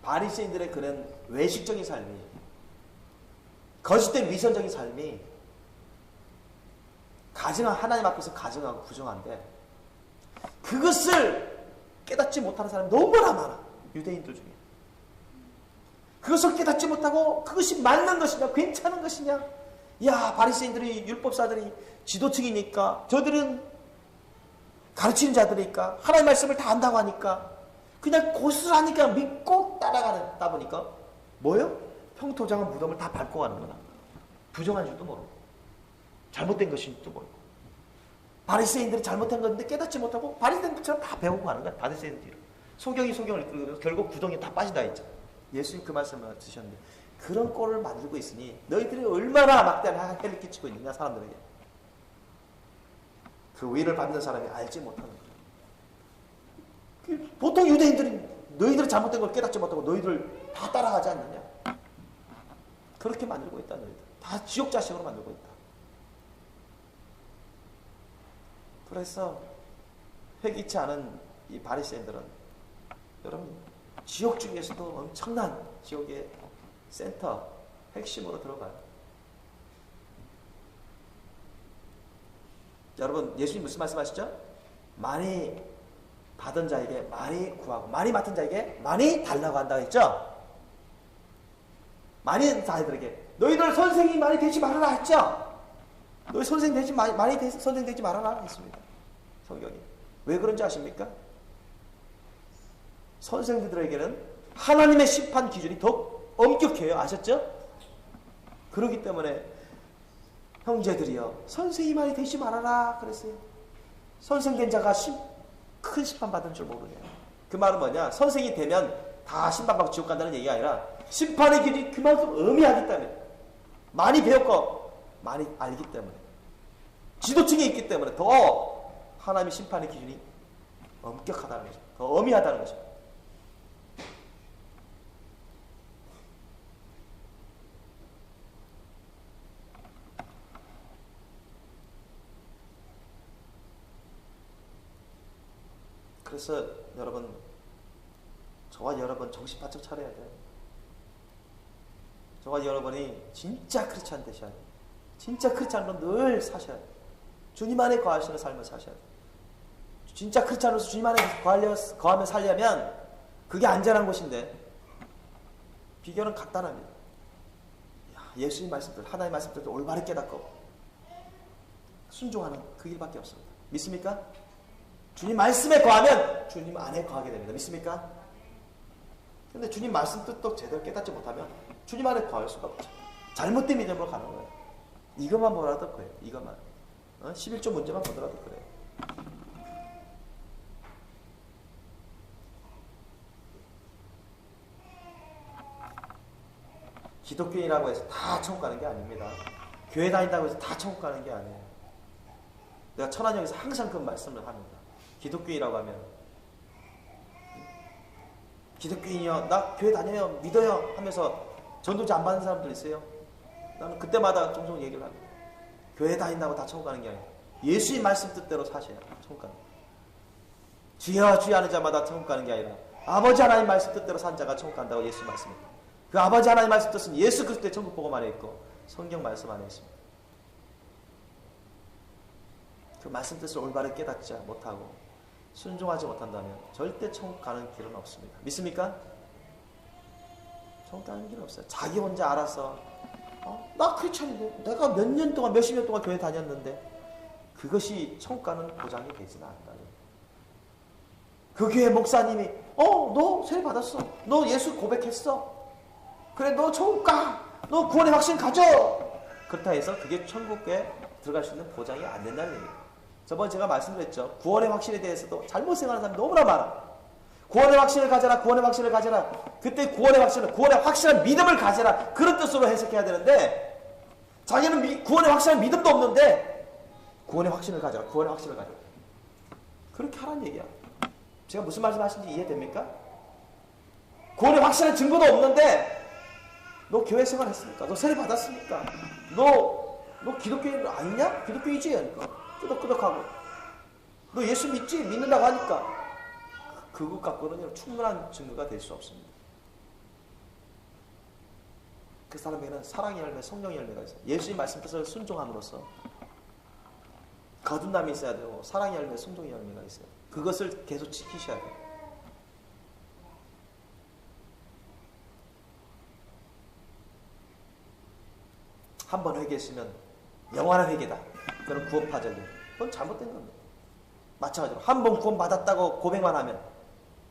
Speaker 2: 바리새인들의 그런 외식적인 삶이 거짓된 위선적인 삶이 하나님 앞에서 가증하고 부정한데 그것을 깨닫지 못하는 사람이 너무나 많아. 유대인들 중에. 그것을 깨닫지 못하고 그것이 맞는 것이냐 괜찮은 것이냐. 야, 바리새인들이 율법사들이 지도층이니까 저들은 가르치는 자들이니까 하나님 말씀을 다 안다고 하니까 그냥 고스란히니까 믿고 따라가다 보니까 뭐예요? 평토장한 무덤을 다 밟고 가는 거야. 부정한 줄도 모르고 잘못된 것인지도 모르고 바리새인들이 잘못한 건데 깨닫지 못하고 바리새인들처럼 다 배우고 가는 거야. 바리새인들 소경이 소경을 이끌고 결국 구덩이에 다 빠지다 했죠. 예수님 그 말씀을 드셨는데 그런 꼴을 만들고 있으니 너희들이 얼마나 막대한 해를 끼치고 있느냐 사람들에게. 그 위를 받는 사람이 알지 못하는 거예요. 보통 유대인들이 너희들이 잘못된 걸 깨닫지 못하고 너희들 다 따라가지 않느냐. 그렇게 만들고 있다. 너희들 다 지옥 자식으로 만들고 있다. 그래서 회개치 않은 이 바리새인들은 여러분 지옥 중에서도 엄청난 지옥의 센터 핵심으로 들어가요. 여러분 예수님 무슨 말씀하시죠? 많이 받은 자에게 많이 구하고 많이 맡은 자에게 많이 달라고 한다고 했죠? 많이 받은 자들에게 너희들 선생이 많이 되지 말아라 했죠? 너희 선생 되지 선생 되지 말아라 했습니다. 성경이. 왜 그런지 아십니까? 선생들에게는 하나님의 심판 기준이 더 엄격해요. 아셨죠? 그렇기 때문에 형제들이여 선생이 많이 되지 말아라 그랬어요. 선생된 자가 큰 심판 받은 줄 모르네요. 그 말은 뭐냐? 선생이 되면 다 심판받고 지옥 간다는 얘기가 아니라 심판의 기준이 그만큼 엄히하기 때문에 많이 배웠고 많이 알기 때문에 지도층에 있기 때문에 더 하나님의 심판의 기준이 엄격하다는 거죠. 더 엄히하다는 거죠. 그래서 여러분 저와 여러분 정신 바짝 차려야 돼요. 저와 여러분이 진짜 크리스찬 되셔야 돼요. 진짜 크리스찬으로 늘 사셔야 돼요. 주님 안에 거하시는 삶을 사셔야 돼요. 진짜 크리스찬으로서 주님 안에 거하며 살려면 그게 안전한 곳인데 비결은 간단합니다. 예수님 말씀들, 하나님의 말씀들을 올바르게 깨닫고 순종하는 그 일밖에 없습니다. 믿습니까? 주님 말씀에 거하면 주님 안에 거하게 됩니다. 믿습니까? 근데 주님 말씀 뜻도 제대로 깨닫지 못하면 주님 안에 거할 수가 없죠. 잘못된 믿음으로 가는 거예요. 이것만 보라도 그래요. 이것만. 11조 문제만 보더라도 그래요. 기독교인이라고 해서 다 천국 가는 게 아닙니다. 교회 다닌다고 해서 다 천국 가는 게 아니에요. 내가 천안역에서 항상 그 말씀을 합니다. 기독교인이라고 하면 기독교인이요, 나 교회 다녀요, 믿어요 하면서 전도지 안 받는 사람들 있어요. 나는 그때마다 종종 얘기를 합니다. 교회 다닌다고 다 천국 가는 게 아니에요. 예수의 말씀 뜻대로 사셔야 천국 가는 거예요. 주여 주여 하는 자마다 천국 가는 게 아니라 아버지 하나님 말씀 뜻대로 산 자가 천국 간다고 예수 말씀입니다. 그 아버지 하나님 말씀 뜻은 예수 그리스도의 천국 복음 안에 있고 성경 말씀 안에 있습니다. 그 말씀 뜻을 올바르게 깨닫지 못하고 순종하지 못한다면 절대 천국 가는 길은 없습니다. 믿습니까? 천국 가는 길은 없어요. 자기 혼자 알아서 나 크리스천인데 내가 몇 년 동안 몇십 년 동안 교회 다녔는데 그것이 천국 가는 보장이 되지는 않다. 그 교회 목사님이 너 세례 받았어. 너 예수 고백했어. 그래 너 천국 가. 너 구원의 확신 가져. 그렇다 해서 그게 천국에 들어갈 수 있는 보장이 안 된다는 얘기예요. 저번에 제가 말씀드렸죠. 구원의 확신에 대해서도 잘못 생각하는 사람이 너무나 많아. 구원의 확신을 가져라. 구원의 확신을 가져라. 그때 구원의 확신한 믿음을 가져라. 그런 뜻으로 해석해야 되는데 자기는 구원의 확신한 믿음도 없는데 구원의 확신을 가져라. 구원의 확신을 가져라. 그렇게 하라는 얘기야. 제가 무슨 말씀 하시는지 이해됩니까? 구원의 확실한 증거도 없는데 너 교회 생활 했습니까? 너 세례 받았습니까? 너 기독교인 아니냐? 기독교이지? 그러니까 끄덕끄덕하고 너 예수 믿지? 믿는다고 하니까 그것 갖고는 충분한 증거가 될 수 없습니다. 그 사람에게는 사랑의 열매, 성령의 열매가 있어요. 예수님 말씀 뜻을 순종함으로써 거듭남이 있어야 되고 사랑의 열매, 성령의 열매가 있어요. 그것을 계속 지키셔야 돼요. 한 번 회개했으면 영원한 회개다. 그건 구원파적이에요. 그건 잘못된 겁니다. 마찬가지로 한 번 구원 받았다고 고백만 하면,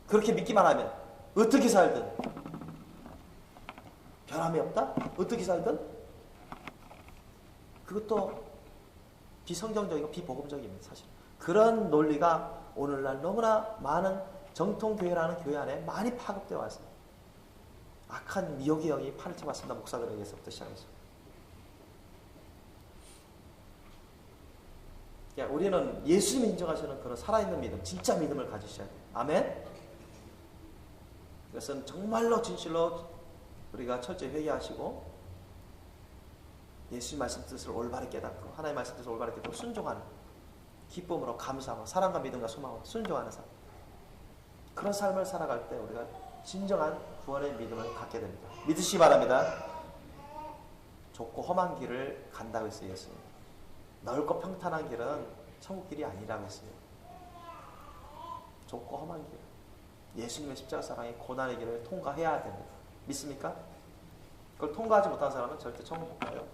Speaker 2: 그렇게 믿기만 하면 어떻게 살든 변함이 없다? 어떻게 살든? 그것도 비성경적이고 비복음적입니다. 사실 그런 논리가 오늘날 너무나 많은 정통교회라는 교회 안에 많이 파급되어 왔습니다. 악한 미혹의 영이 판을 쳐봤습니다. 목사들에게서부터 시작해서. 우리는 예수님이 인정하시는 그런 살아있는 믿음, 진짜 믿음을 가지셔야 돼요. 아멘? 그것은 정말로 진실로 우리가 철저히 회개하시고 예수님 말씀 뜻을 올바르게 깨닫고 하나님의 말씀 뜻을 올바르게 깨닫고 순종하는, 기쁨으로 감사하고 사랑과 믿음과 소망으로 순종하는 삶, 그런 삶을 살아갈 때 우리가 진정한 구원의 믿음을 갖게 됩니다. 믿으시기 바랍니다. 좁고 험한 길을 간다고 했어요. 예수님. 넓고 평탄한 길은 천국 길이 아니라고 했어요. 좁고 험한 길, 예수님의 십자가 사랑의 고난의 길을 통과해야 됩니다. 믿습니까? 그걸 통과하지 못한 사람은 절대 천국 못 가요.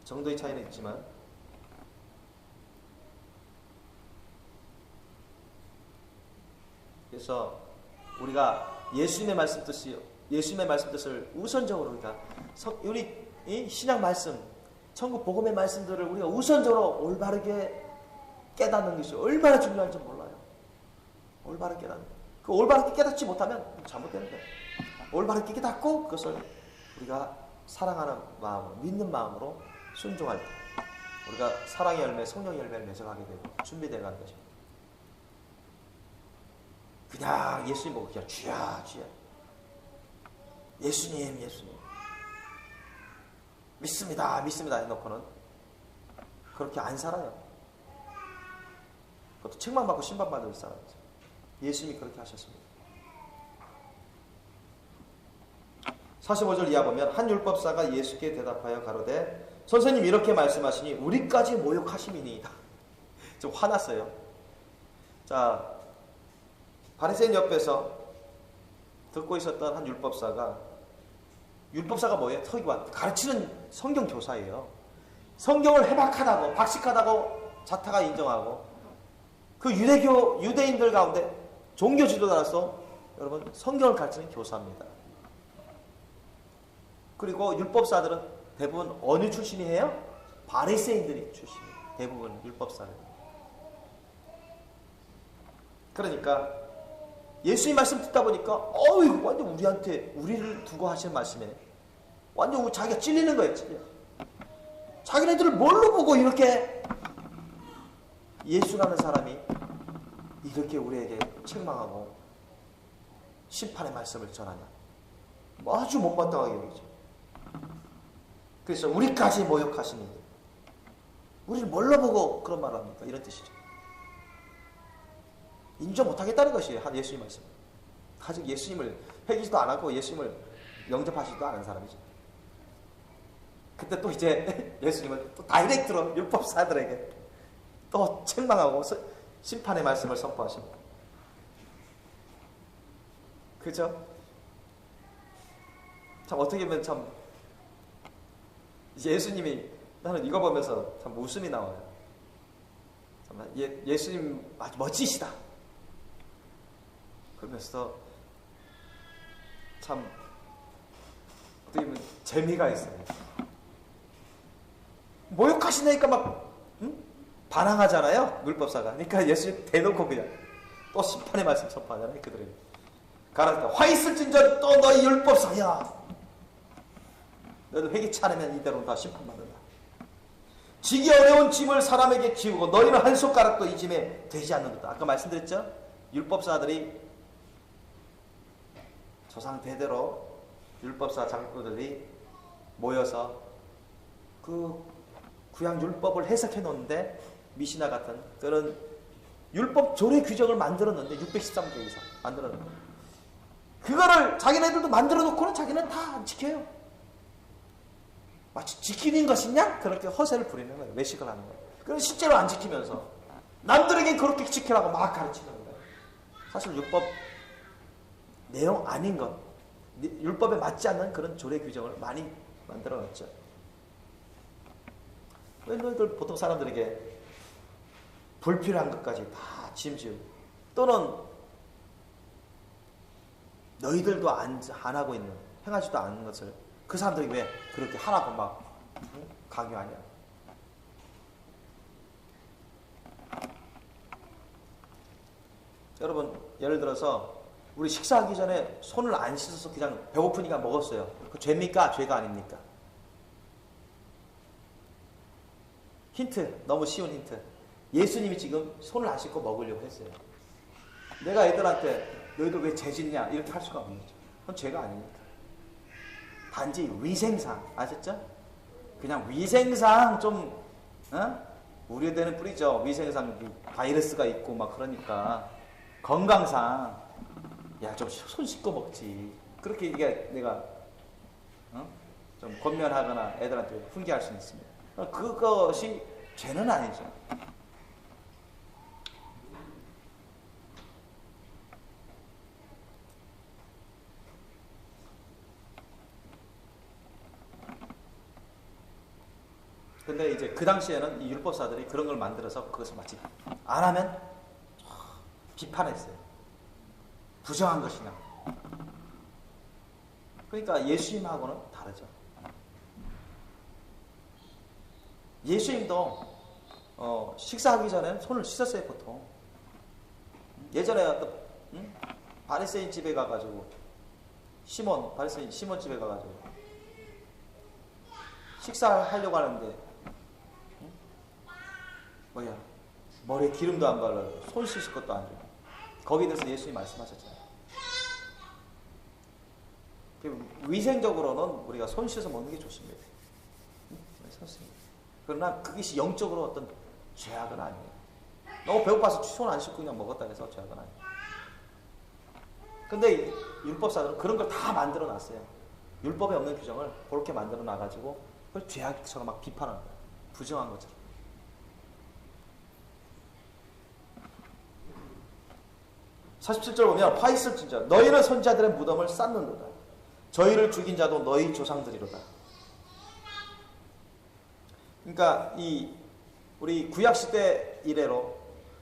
Speaker 2: 정도의 차이는 있지만. 그래서 우리가 예수님의 말씀 뜻을 우선적으로 우리 이 신약 말씀, 천국 복음의 말씀들을 우리가 우선적으로 올바르게 깨닫는 것이 얼마나 중요한지 몰라요. 올바르게 깨닫는. 그 올바르게 깨닫지 못하면 잘못되는 거예요. 올바르게 깨닫고 그것을 우리가 사랑하는 마음으로, 믿는 마음으로 순종할 때 우리가 사랑의 열매, 성령의 열매를 맺어가게 되고 준비되어 가는 것입니다. 그냥 예수님 보고 그냥 주야 주야, 예수님 예수님 믿습니다 믿습니다 해놓고는 그렇게 안 살아요. 그것도 책만 받고 신방받을 사람이죠. 예수님이 그렇게 하셨습니다. 45절 이하 보면 한 율법사가 예수께 대답하여 가로되 선생님 이렇게 말씀하시니 우리까지 모욕하심이니이다. 좀 화났어요. 자, 바리새인 옆에서 듣고 있었던 한 율법사가 뭐예요? 서기관, 가르치는 성경 교사예요. 성경을 해박하다고 박식하다고 자타가 인정하고 그 유대인들 가운데 종교 지도자로서 여러분 성경을 가르치는 교사입니다. 그리고 율법사들은 대부분 어느 출신이에요? 바리새인들이 출신이에요. 대부분 율법사들. 그러니까 예수님 말씀 듣다 보니까 완전 우리를 두고 하시는 말씀에 완전 자기가 찔리는 거예요. 찔려. 자기네들을 뭘로 보고 이렇게 예수라는 사람이 이렇게 우리에게 책망하고 심판의 말씀을 전하냐. 아주 못마땅하게 여기죠. 그래서 우리까지 모욕하시니 우리를 뭘로 보고 그런 말을 합니까? 이런 뜻이죠. 인정 못하겠다는 것이에요. 한 예수님 말씀. 아직 예수님을 회개지도 안 하고 예수님을 영접하시지도 않은 사람이죠. 그때 또 이제 예수님은 또 다이렉트로 율법사들에게 또 책망하고 심판의 말씀을 선포하십니다. 그죠? 참 어떻게 보면 참 예수님이, 나는 이거 보면서 참 웃음이 나와요. 정말 예수님 아주 멋지시다. 그러면서 참 어떻게 보면 재미가 있어요. 모욕하시니까 막 반항하잖아요. 율법사가. 그러니까 예수님 대놓고 그냥 또 심판의 말씀 선포하잖아요. 그들에게. 가라사대 화 있을진저 또 너희 율법사야. 너희들 회개치 않으면 이대로 다 심판받는다. 지기 어려운 짐을 사람에게 지우고 너희는 한 손가락도 이 짐에 되지 않는다. 아까 말씀드렸죠? 율법사들이 조상 대대로 율법사 장로들이 모여서 그 구약 율법을 해석해 놓는데 미시나 같은 그런 율법 조례 규정을 만들었는데 613개 이상 만들었는데 그거를 자기네들도 만들어 놓고는 자기는 다 안 지켜요. 마치 지키는 것이냐? 그렇게 허세를 부리는 거예요. 외식을 하는 거예요. 그럼 실제로 안 지키면서 남들에게 그렇게 지키라고 막 가르치는 거예요. 사실 율법 내용 아닌 것, 율법에 맞지 않는 그런 조례 규정을 많이 만들어놨죠. 왜 너희들 보통 사람들에게 불필요한 것까지 다 짐지고, 또는 너희들도 안 하고 있는, 행하지도 않는 것을 그 사람들이 왜 그렇게 하라고 막 강요하냐? 여러분, 예를 들어서 우리 식사하기 전에 손을 안 씻어서 그냥 배고프니까 먹었어요. 그 죄입니까? 죄가 아닙니까? 힌트, 너무 쉬운 힌트. 예수님이 지금 손을 안 씻고 먹으려고 했어요. 내가 애들한테 너희들 왜 죄짓냐 이렇게 할 수가 없는 거죠. 그건 죄가 아니니까. 단지 위생상, 아셨죠? 그냥 위생상 좀 우려되는 뿌리죠. 위생상 바이러스가 있고 막 그러니까 건강상 야 좀 손 씻고 먹지. 그렇게 이게 내가 좀 권면하거나 애들한테 훈계할 수는 있습니다. 그것이 죄는 아니죠. 근데 이제 그 당시에는 이 율법사들이 그런 걸 만들어서 그것을 마치 안 하면 비판했어요. 부정한 것이냐. 그러니까 예수님하고는 다르죠. 예수님도 식사하기 전에 손을 씻었어요, 보통. 예전에 어떤 바리새인 집에 가가지고 바리새인 시몬 집에 가가지고 식사하려고 하는데 머리에 기름도 안 발라요. 손 씻을 것도 안 줘요. 거기에 대해서 예수님이 말씀하셨잖아요. 위생적으로는 우리가 손 씻어 먹는 게 좋습니다. 그러나 그것이 영적으로 어떤 죄악은 아니에요. 너무 배고파서 손 안 씻고 그냥 먹었다 해서 죄악은 아니에요. 근데 율법사들은 그런 걸 다 만들어 놨어요. 율법에 없는 규정을 그렇게 만들어 놔가지고 그걸 죄악처럼 막 비판하는 거예요. 부정한 것처럼. 47절 보면 화 있을진저 너희는 선지자들의 무덤을 쌓는도다. 저희를 죽인 자도 너희 조상들이로다. 그러니까 우리 구약 시대 이래로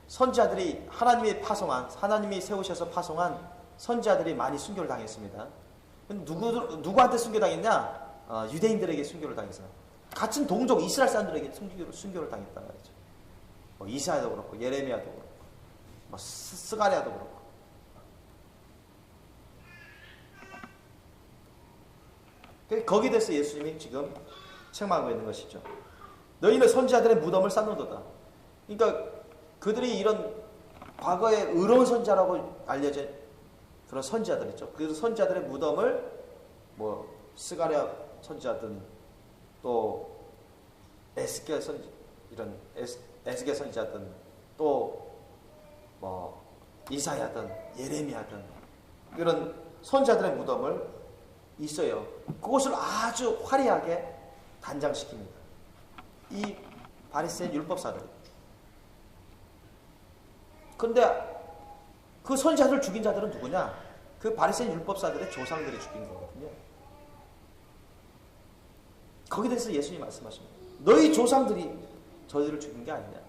Speaker 2: 선지자들이 하나님이 세우셔서 파송한 선지자들이 많이 순교를 당했습니다. 누구한테 순교당했냐? 유대인들에게 순교를 당했어요. 같은 동족 이스라엘 사람들에게 순교를 당했단 말이죠. 이사야도 그렇고 예레미야도 그렇고 스가랴도 그렇고. 거기에 대해서 예수님이 지금 책망하고 있는 것이죠. 너희는 선지자들의 무덤을 쌓는도다. 그러니까 그들이 이런 과거에 의로운 선지자라고 알려진 그런 선지자들 있죠. 그 선지자들의 무덤을 스가랴 선지자든 또 에스겔 선지자든 또 이사야든 예레미야든 이런 선지자들의 무덤을 있어요. 그것을 아주 화려하게 단장시킵니다. 이 바리새인 율법사들이. 그런데 그 선지자들 죽인 자들은 누구냐? 그 바리새인 율법사들의 조상들이 죽인 거거든요. 거기에 대해서 예수님이 말씀하십니다. 너희 조상들이 저희를 죽인 게 아니냐.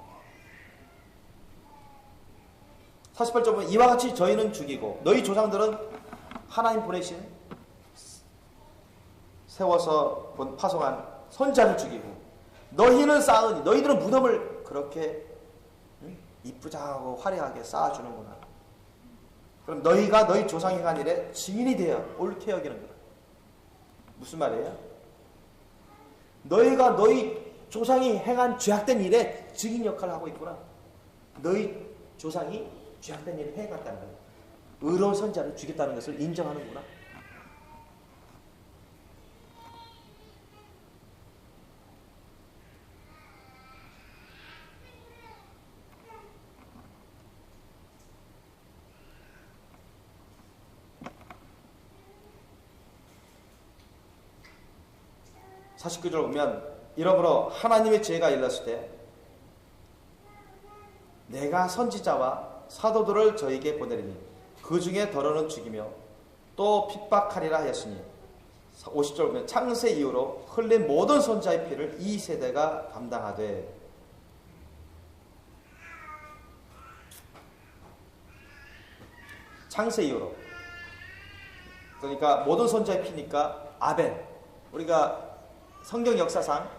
Speaker 2: 48절은 이와 같이 저희는 죽이고 너희 조상들은 하나님 보내신 세워서 파송한 선지자를 죽이고 너희는 쌓으니 너희들은 무덤을 그렇게 이쁘장하고 화려하게 쌓아주는구나. 그럼 너희가 너희 조상이 행한 일에 증인이 되어 옳게 여기는 거다. 무슨 말이에요? 너희가 너희 조상이 행한 죄악된 일에 증인 역할을 하고 있구나. 너희 조상이 죄악된 일을 해갔다는 거예요. 의로운 선지자를 죽였다는 것을 인정하는구나.
Speaker 1: 49절 보면 이러므로 하나님의 죄가 일렀을 때 내가 선지자와 사도들을 저에게 보내리니 그 중에 더러는 죽이며 또 핍박하리라 하였으니 50절 보면 창세 이후로 흘린 모든 선지자의 피를 이 세대가 감당하되 창세 이후로 그러니까 모든 선지자의 피니까 아벨 우리가 성경 역사상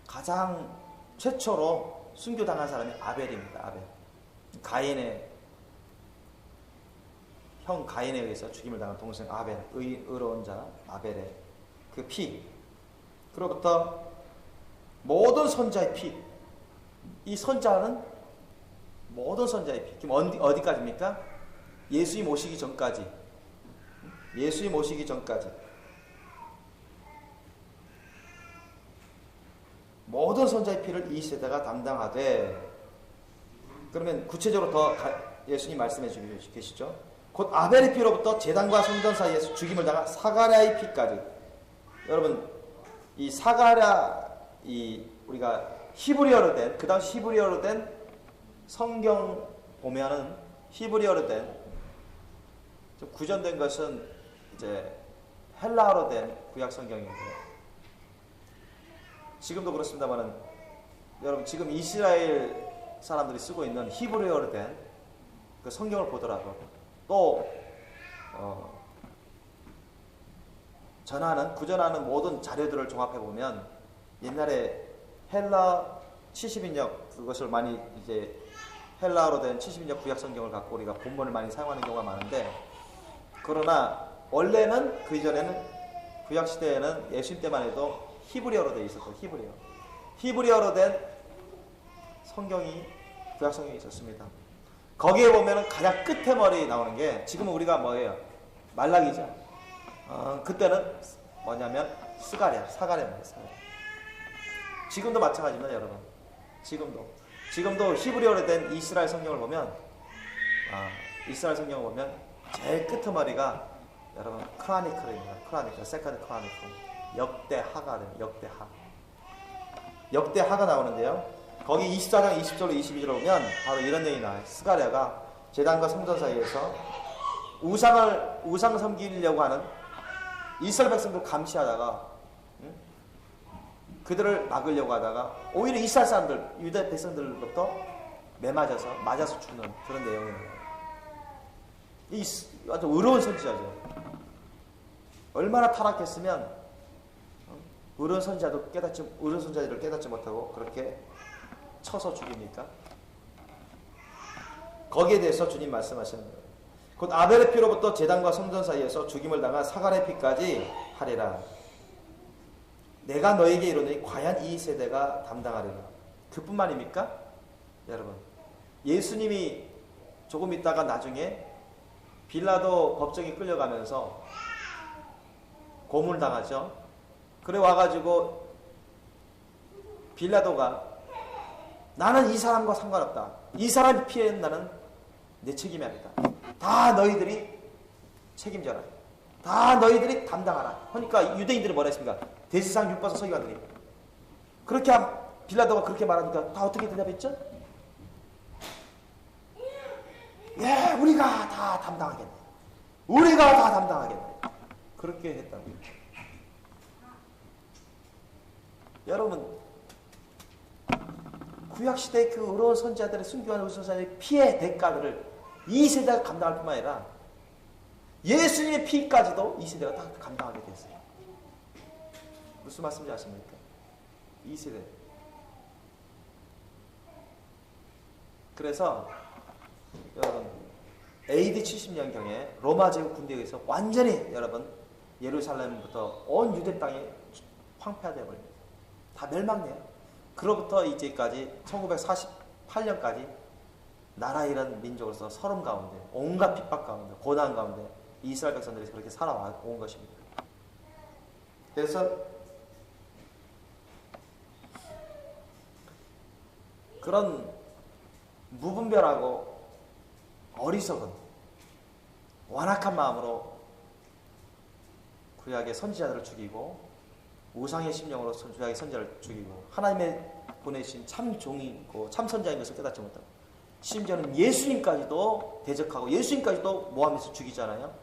Speaker 1: 가장 최초로 순교당한 사람이 아벨입니다. 아벨 가인의 형 가인에 의해서 죽임을 당한 동생 아벨 의로운 자 아벨의 그 피 그로부터 모든 선자의 피 이 선자는 모든 선자의 피 그럼 어디까지입니까? 예수님 오시기 전까지 예수님 오시기 전까지 모든 선자의 피를 이 세대가 담당하되 그러면 구체적으로 더 예수님 말씀해 주고 계시죠. 곧 아벨의 피로부터 제단과 성전 사이에서 죽임을 당한 사가랴의 피까지 여러분 이 사가랴 우리가 히브리어로 된 그 당시 히브리어로 된 성경 보면은 히브리어로 된 좀 구전된 것은 이제 헬라어로 된 구약 성경인데요. 지금도 그렇습니다만은 여러분 지금 이스라엘 사람들이 쓰고 있는 히브리어로 된 그 성경을 보더라도 또 구전하는 모든 자료들을 종합해 보면 옛날에 헬라 70인역 그것을 많이 이제 헬라어로 된 70인역 구약 성경을 갖고 우리가 본문을 많이 사용하는 경우가 많은데 그러나 원래는 그 이전에는 구약 시대에는 예수님 때만 해도 히브리어로 되어 있었고 히브리어로 된 성경이 구약 성경이 있었습니다. 거기에 보면은 가장 끝에 머리 나오는 게 지금은 우리가 뭐예요? 말라기죠. 그때는 뭐냐면 사가랴입니다. 지금도 마찬가지입니다, 여러분. 지금도 히브리어로 된 이스라엘 성경을 보면 이스라엘 성경을 보면 제일 끝머리가 여러분 크로니클입니다. 세컨드 크로니클. 역대하가 됩니다. 역대하가 나오는데요. 거기 24장 20절로 22절을 보면 바로 이런 내용이 나와요. 스가랴가 제단과 성전 사이에서 우상 섬기려고 하는 이스라엘 백성들 감시하다가 그들을 막으려고 하다가 오히려 이스라엘 사람들 유대 백성들로부터 맞아서 죽는 그런 내용이에요. 이 아주 의로운 선지자죠. 얼마나 타락했으면 의로운 선지자들을 깨닫지 못하고 그렇게 쳐서 죽입니까? 거기에 대해서 주님 말씀하시는 거예요. 곧 아벨의 피로부터 제단과 성전 사이에서 죽임을 당한 사가랴의 피까지 하리라. 내가 너에게 이르노니 과연 이 세대가 담당하리라. 그뿐만입니까? 여러분 예수님이 조금 있다가 나중에 빌라도 법정에 끌려가면서 고문당하죠. 그래 와가지고 빌라도가 나는 이 사람과 상관없다. 이 사람 피해는 나는 내 책임이 아니다. 다 너희들이 책임져라. 다 너희들이 담당하라. 그러니까 유대인들이 뭐라 했습니까? 대제사장 율법사 서기관들이 그렇게 빌라도가 그렇게 말하니까 다 어떻게 대답했죠? 예, 우리가 다 담당하겠네. 그렇게 했다고요. 여러분 구약시대의 그 의로운 선지자들의 순교한 의선사의 피해 대가들을 이 세대가 감당할 뿐만 아니라 예수님의 피까지도 이 세대가 다 감당하게 됐어요. 무슨 말씀인지 아십니까? 이 세대. 그래서 여러분 AD 70년경에 로마 제국 군대에 의해서 완전히 여러분 예루살렘부터 온 유대 땅이 황폐화되어 버립니다. 다 멸망돼요. 그로부터 이제까지 1948년까지 나라 잃은 민족으로서 서름 가운데 온갖 핍박 가운데 고난 가운데 이스라엘 백성들이 그렇게 살아온 것입니다. 그래서 그런 무분별하고 어리석은 완악한 마음으로 구약의 선지자들을 죽이고
Speaker 2: 우상의 심령으로 조약의 선자를 죽이고 하나님의 보내신 참 종이고 참 선자인 것을 깨닫지 못하고 심지어는 예수님까지도 대적하고 예수님까지도 모함해서 죽이잖아요.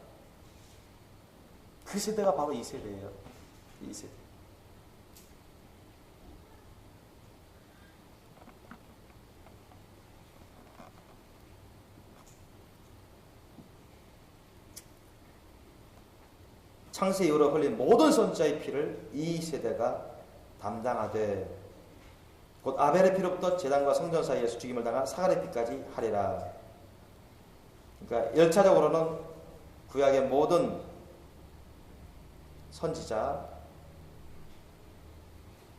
Speaker 2: 그 세대가 바로 이 세대예요. 이 세대. 창세 이후로 흘린 모든 선자의 피를 이 세대가 담당하되 곧 아벨의 피로부터 제단과 성전 사이에서 죽임을 당한 사갈의 피까지 하리라. 그러니까 열차적으로는 구약의 모든 선지자,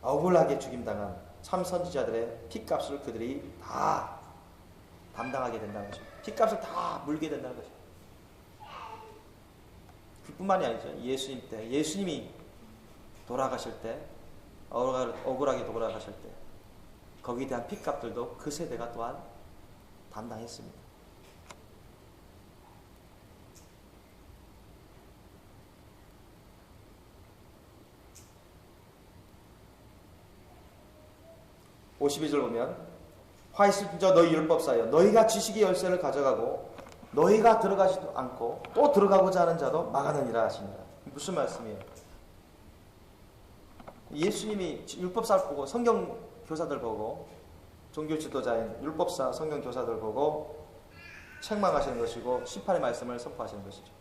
Speaker 2: 억울하게 죽임당한 참 선지자들의 피값을 그들이 다 담당하게 된다는 것입니다. 피값을 다 물게 된다는 것입니다. 그뿐만이 아니죠. 예수님 때, 예수님이 돌아가실 때, 억울하게 돌아가실 때 거기에 대한 피값들도 그 세대가 또한 담당했습니다. (52절) 보면 화 있을 저 너희 율법사여 너희가 지식의 열쇠를 가져가고 너희가 들어가지도 않고 또 들어가고자 하는 자도 막아내니라 하십니다. 무슨 말씀이에요? 예수님이 율법사를 보고 성경 교사들 보고 종교 지도자인 율법사 성경 교사들 보고 책망하시는 것이고 심판의 말씀을 선포하시는 것이죠.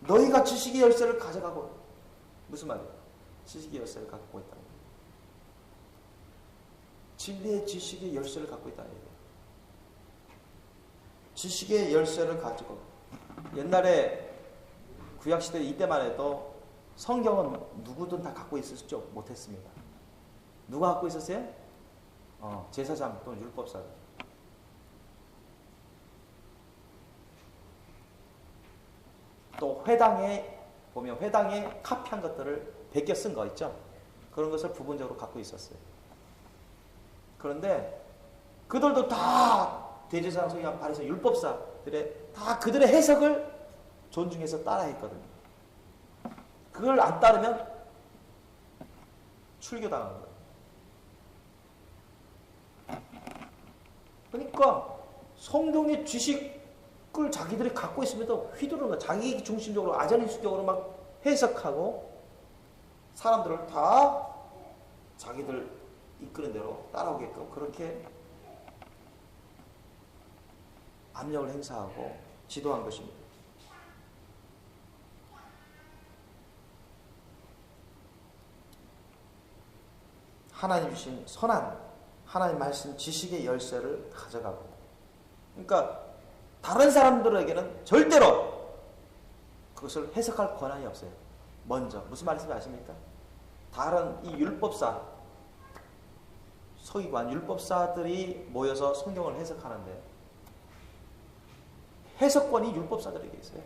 Speaker 2: 너희가 지식의 열쇠를 가져가고 무슨 말이에요? 지식의 열쇠를 갖고 있다는 거예요. 진리의 지식의 열쇠를 갖고 있다는 얘기예요. 지식의 열쇠를 가지고 옛날에 구약시대 이때만 해도 성경은 누구든 다 갖고 있었죠? 못했습니다. 누가 갖고 있었어요? 제사장 또는 율법사들. 또 회당에 보면 회당에 카피한 것들을 베껴 쓴 거 있죠? 그런 것을 부분적으로 갖고 있었어요. 그런데 그들도 다 대제사장 서기관 바리새인 율법사들의 다 그들의 해석을 존중해서 따라했거든요. 그걸 안 따르면 출교당한 거예요. 그러니까 성경의 지식을 자기들이 갖고 있음에도 휘두르는 거예요. 자기 중심적으로 아전인수적으로 막 해석하고 사람들을 다 자기들 이끄는 대로 따라오게끔 그렇게 압력을 행사하고 지도한 것입니다. 하나님 주신 선한 하나님 말씀 지식의 열쇠를 가져가고 그러니까 다른 사람들에게는 절대로 그것을 해석할 권한이 없어요. 먼저 무슨 말인지 아십니까? 다른 이 율법사 서기관 율법사들이 모여서 성경을 해석하는데 해석권이 율법사들에게 있어요.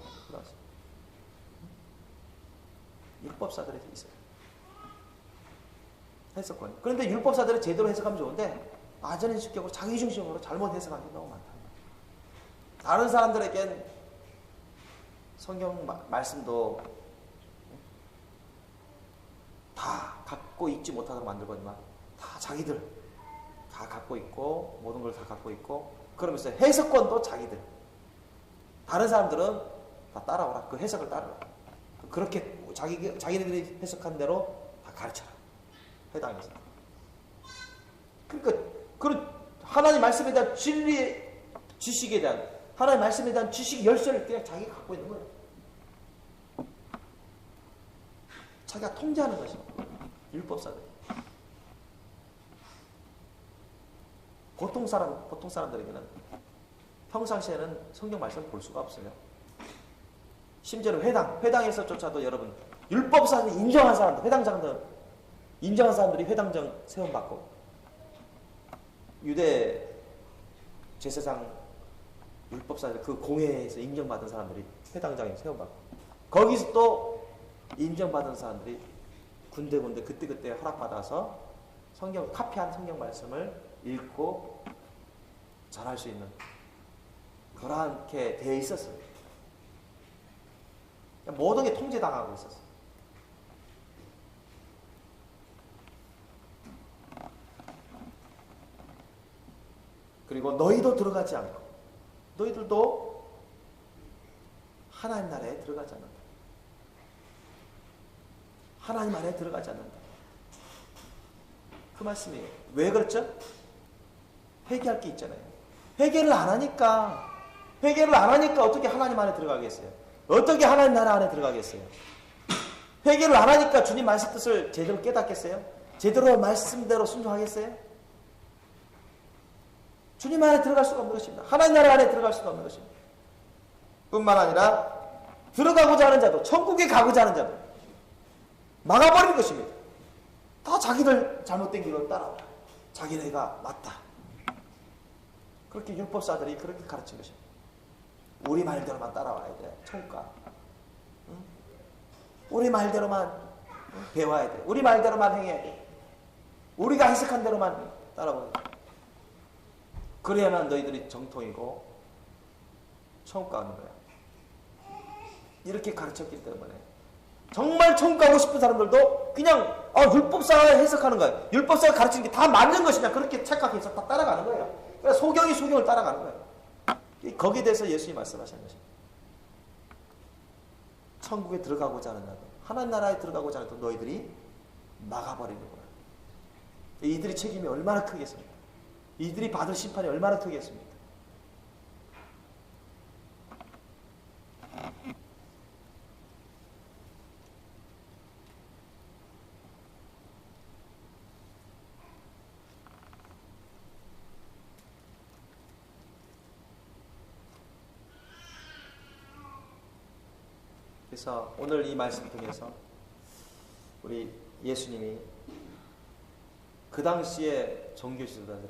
Speaker 2: 율법사들에게 있어요. 해석권. 그런데 율법사들이 제대로 해석하면 좋은데 아전인수격으로 자기중심적으로 잘못 해석하는 게 너무 많다. 다른 사람들에겐 성경 말씀도 다 갖고 있지 못하도록 만들거니만 다 자기들 다 갖고 있고 모든 걸 다 갖고 있고 그러면서 해석권도 자기들 다른 사람들은 다 따라오라. 그 해석을 따르라. 그렇게 자기네들이 해석한 대로 다 가르쳐라. 회당에서. 그러니까 그런 하나님 말씀에 대한 진리의 지식에 대한 하나님 말씀에 대한 지식 열쇠를 그냥 자기가 갖고 있는 거예요. 자기가 통제하는 것이 율법사들. 보통 사람들에게는 평상시에는 성경 말씀을 볼 수가 없어요. 심지어는 회당에서조차도 여러분 율법사들이 인정한 사람들, 회당장들 인정한 사람들이 회당장 세움받고 유대 제사장 율법사들 그 공회에서 인정받은 사람들이 회당장에 세움받고 거기서 또 인정받은 사람들이 군데군데 그때그때 허락받아서 성경 카피한 성경 말씀을 읽고 잘할 수 있는 그렇게 되어 있었어요. 모든 게 통제당하고 있었어요. 그리고 너희도 들어가지 않고 너희들도 하나님 나라에 들어가지 않는다. 하나님 안에 들어가지 않는다. 그 말씀이에요. 왜 그렇죠? 회개할 게 있잖아요. 회개를 안 하니까 어떻게 하나님 안에 들어가겠어요? 어떻게 하나님 나라 안에 들어가겠어요? 회개를 안 하니까 주님 말씀 뜻을 제대로 깨닫겠어요? 제대로 말씀대로 순종하겠어요? 주님 안에 들어갈 수가 없는 것입니다. 하나님 나라 안에 들어갈 수가 없는 것입니다. 뿐만 아니라 들어가고자 하는 자도, 천국에 가고자 하는 자도 막아버리는 것입니다. 다 자기들 잘못된 길로 따라와. 자기네가 맞다. 그렇게 율법사들이 그렇게 가르친 것입니다. 우리 말대로만 따라와야 돼. 천국 가. 응? 우리 말대로만 배워야 돼. 우리 말대로만 행해야 돼. 우리가 해석한 대로만 따라와야 돼. 그래야만 너희들이 정통이고 천국 가는 거야. 이렇게 가르쳤기 때문에 정말 천국 가고 싶은 사람들도 그냥 율법사가 해석하는 거예요. 율법사가 가르치는 게 다 맞는 것이냐 그렇게 착각해서 다 따라가는 거예요. 그래서 소경을 따라가는 거예요. 거기에 대해서 예수님이 말씀하시는 것입니다. 천국에 들어가고자 하는 자도 하나님 나라에 들어가고자 하는 자도 너희들이 막아버리는 거예요. 이들의 책임이 얼마나 크겠습니까? 이들이 받을 심판이 얼마나 크겠습니까? 그래서 오늘 이 말씀 통해서 우리 예수님이 그 당시에 종교 지도자들을,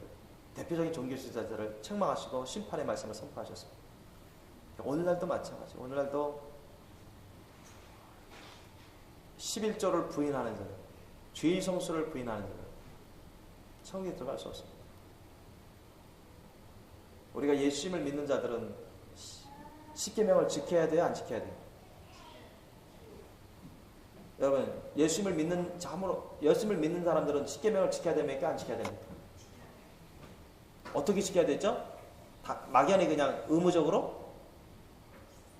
Speaker 2: 대표적인 종교 지도자들을 책망하시고 심판의 말씀을 선포하셨습니다. 오늘날도 마찬가지. 오늘날도 11조를 부인하는 자들, 죄의 성수를 부인하는 자들 천국에 들어갈 수 없습니다. 우리가 예수님을 믿는 자들은 십계명을 지켜야 돼요? 안 지켜야 돼요? 여러분, 예수님을 믿는 사람들은 십계명을 지켜야 됩니까? 안 지켜야 됩니까? 어떻게 지켜야 되죠? 막연히 그냥 의무적으로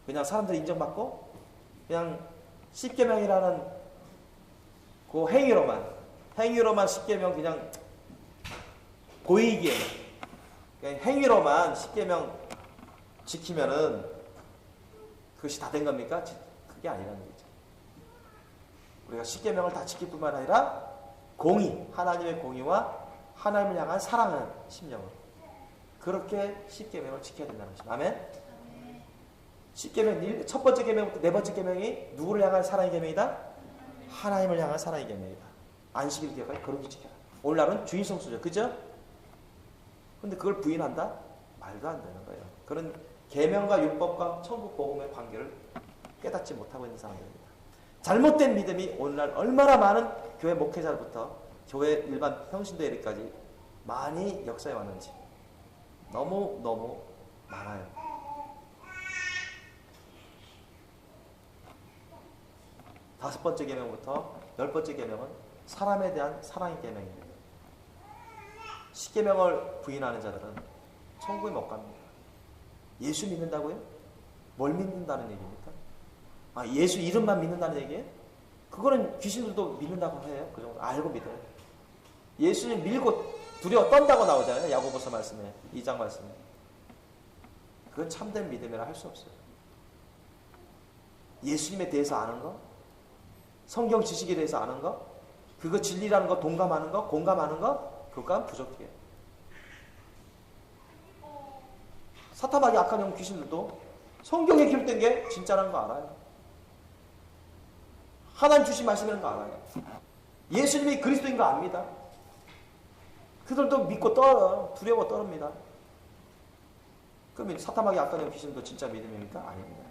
Speaker 2: 그냥 사람들 인정받고 그냥 십계명이라는 그 행위로만 십계명 그냥 보이기에 그냥 행위로만 십계명 지키면은 그것이 다 된 겁니까? 그게 아니라는 거죠. 우리가 십계명을 다 지킬 뿐만 아니라 하나님의 공의와 하나님을 향한 사랑하는 심령으로 그렇게 십계명을 지켜야 된다는 것입니다. 아멘? 십계명 첫 번째 계명부터 네 번째 계명이 누구를 향한 사랑의 계명이다? 하나님을 향한 사랑의 계명이다. 안식일 기억하여 그렇게 지켜라. 오늘날은 주의 성수죠. 그죠? 근데 그걸 부인한다? 말도 안 되는 거예요. 그런 계명과 율법과 천국 복음의 관계를 깨닫지 못하고 있는 사람들입니다. 잘못된 믿음이 오늘날 얼마나 많은 교회 목회자부터 교회 일반 평신도에까지 많이 역사에 왔는지 너무 많아요. 다섯 번째 계명부터 열 번째 계명은 사람에 대한 사랑의 계명입니다. 십계명을 부인하는 자들은 천국에 못 갑니다. 예수 믿는다고요? 뭘 믿는다는 얘기입니까? 예수 이름만 믿는다는 얘기예요? 그거는 귀신들도 믿는다고 해요. 그 정도 알고 믿어요. 예수님 밀고 두려워 떤다고 나오잖아요. 야고보서 말씀에 2장 말씀에. 그건 참된 믿음이라 할 수 없어요. 예수님에 대해서 아는 거, 성경 지식에 대해서 아는 거, 그거 진리라는 거 동감하는 거, 공감하는 거, 그것과는 부족해요. 사탄하게 악한 영 귀신들도 성경에 기록된 게 진짜라는 거 알아요. 하나님 주신 말씀이라는 거 알아요. 예수님이 그리스도인 거 압니다. 그들도 믿고 떨어요. 두려워 떨습니다. 그러면 사탄하게 악한 영 귀신도 진짜 믿음입니까? 아닙니다.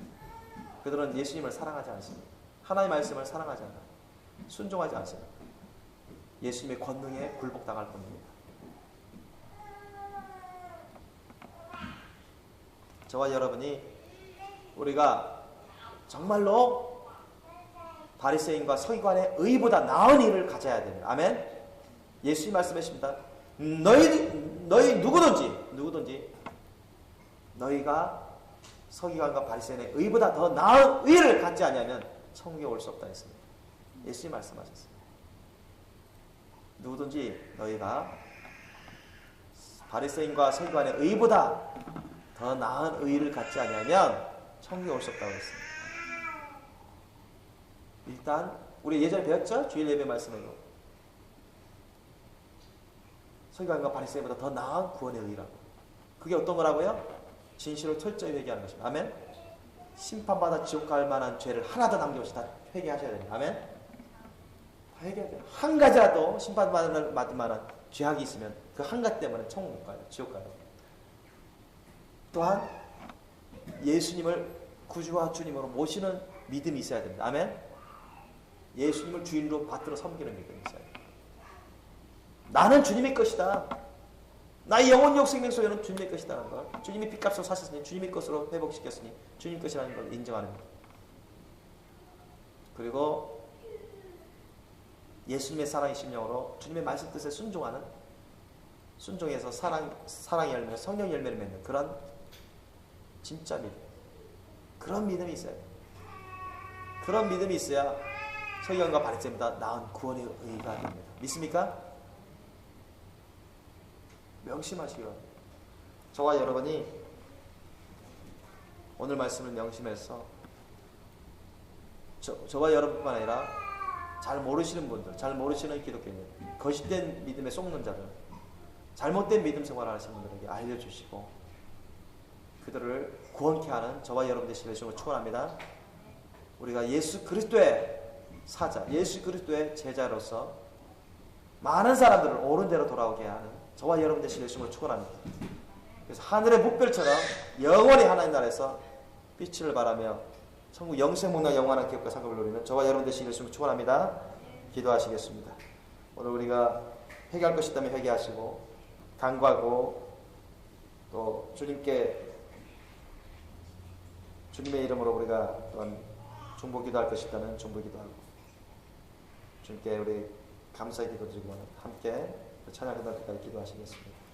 Speaker 2: 그들은 예수님을 사랑하지 않습니다. 하나님의 말씀을 사랑하지 않아요. 순종하지 않습니다. 예수님의 권능에 굴복당할 겁니다. 저와 여러분이 우리가 정말로 바리새인과 서기관의 의보다 나은 일을 가져야 됩니다. 아멘. 예수님 말씀하십니다. 너희 누구든지 너희가 서기관과 바리새인의 의보다 더 나은 의를 갖지 아니하면 천국에 올 수 없다 했습니다. 예수님 말씀하셨어요. 누구든지 너희가 바리새인과 서기관의 의보다 더 나은 의를 갖지 아니하면 천국에 올 수 없다고 했습니다. 일단 우리 예전에 배웠죠? 주일 예배 말씀에도 서기관과 바리새인보다 더 나은 구원의 의라고. 그게 어떤 거라고요? 진실을 철저히 회개하는 것입니다. 아멘. 심판받아 지옥 갈 만한 죄를 하나도 남김없이 다 회개하셔야 됩니다. 아멘. 다 회개해야 돼요. 한 가지라도 심판받을 만한 죄악이 있으면 그 한 가지 때문에 천국 못 가요. 지옥 가요. 또한 예수님을 구주와 주님으로 모시는 믿음이 있어야 됩니다. 아멘. 예수님을 주인으로 받들어 섬기는 믿음이 있어야 됩니다. 나는 주님의 것이다. 나의 영혼 육생명 소유는 주님의 것이라는 걸, 주님이 핏값으로 사셨으니 주님의 것으로 회복시켰으니 주님 것이라는 걸 인정하는 것. 그리고 예수님의 사랑의 심령으로 주님의 말씀 뜻에 순종해서 사랑의 열매, 성령 열매를 맺는 그런 진짜 믿음, 그런 믿음이 있어야 돼요. 그런 믿음이 있어야 서기관과 바리새인보다 나은 구원의 의가 됩니다. 믿습니까? 명심하시기 바랍니다. 저와 여러분이 오늘 말씀을 명심해서 저와 여러분뿐만 아니라 잘 모르시는 분들, 잘 모르시는 기독교인들, 거짓된 믿음에 속는 자들, 잘못된 믿음 생활을 하시는 분들에게 알려주시고 그들을 구원케 하는 저와 여러분 되시길 예수님으로 축원합니다. 우리가 예수 그리스도의 사자, 예수 그리스도의 제자로서 많은 사람들을 옳은 대로 돌아오게 하는 저와 여러분 되시길 예수님으로 축원합니다. 그래서 하늘의 목별처럼 영원히 하나님 나라에서 빛을 발하며 천국 영생문화 영원한 기업과 상급을 누리는 저와 여러분 되시길 예수님으로 축원합니다. 기도하시겠습니다. 오늘 우리가 회개할 것이 있다면 회개하시고 간구하고 또 주님의 이름으로 우리가 또한 중보기도할 것이 있다면 중보기도하고 주님께 우리 감사의 기도 드리고 함께 찬양 끝날 때까지 기도하시겠습니다.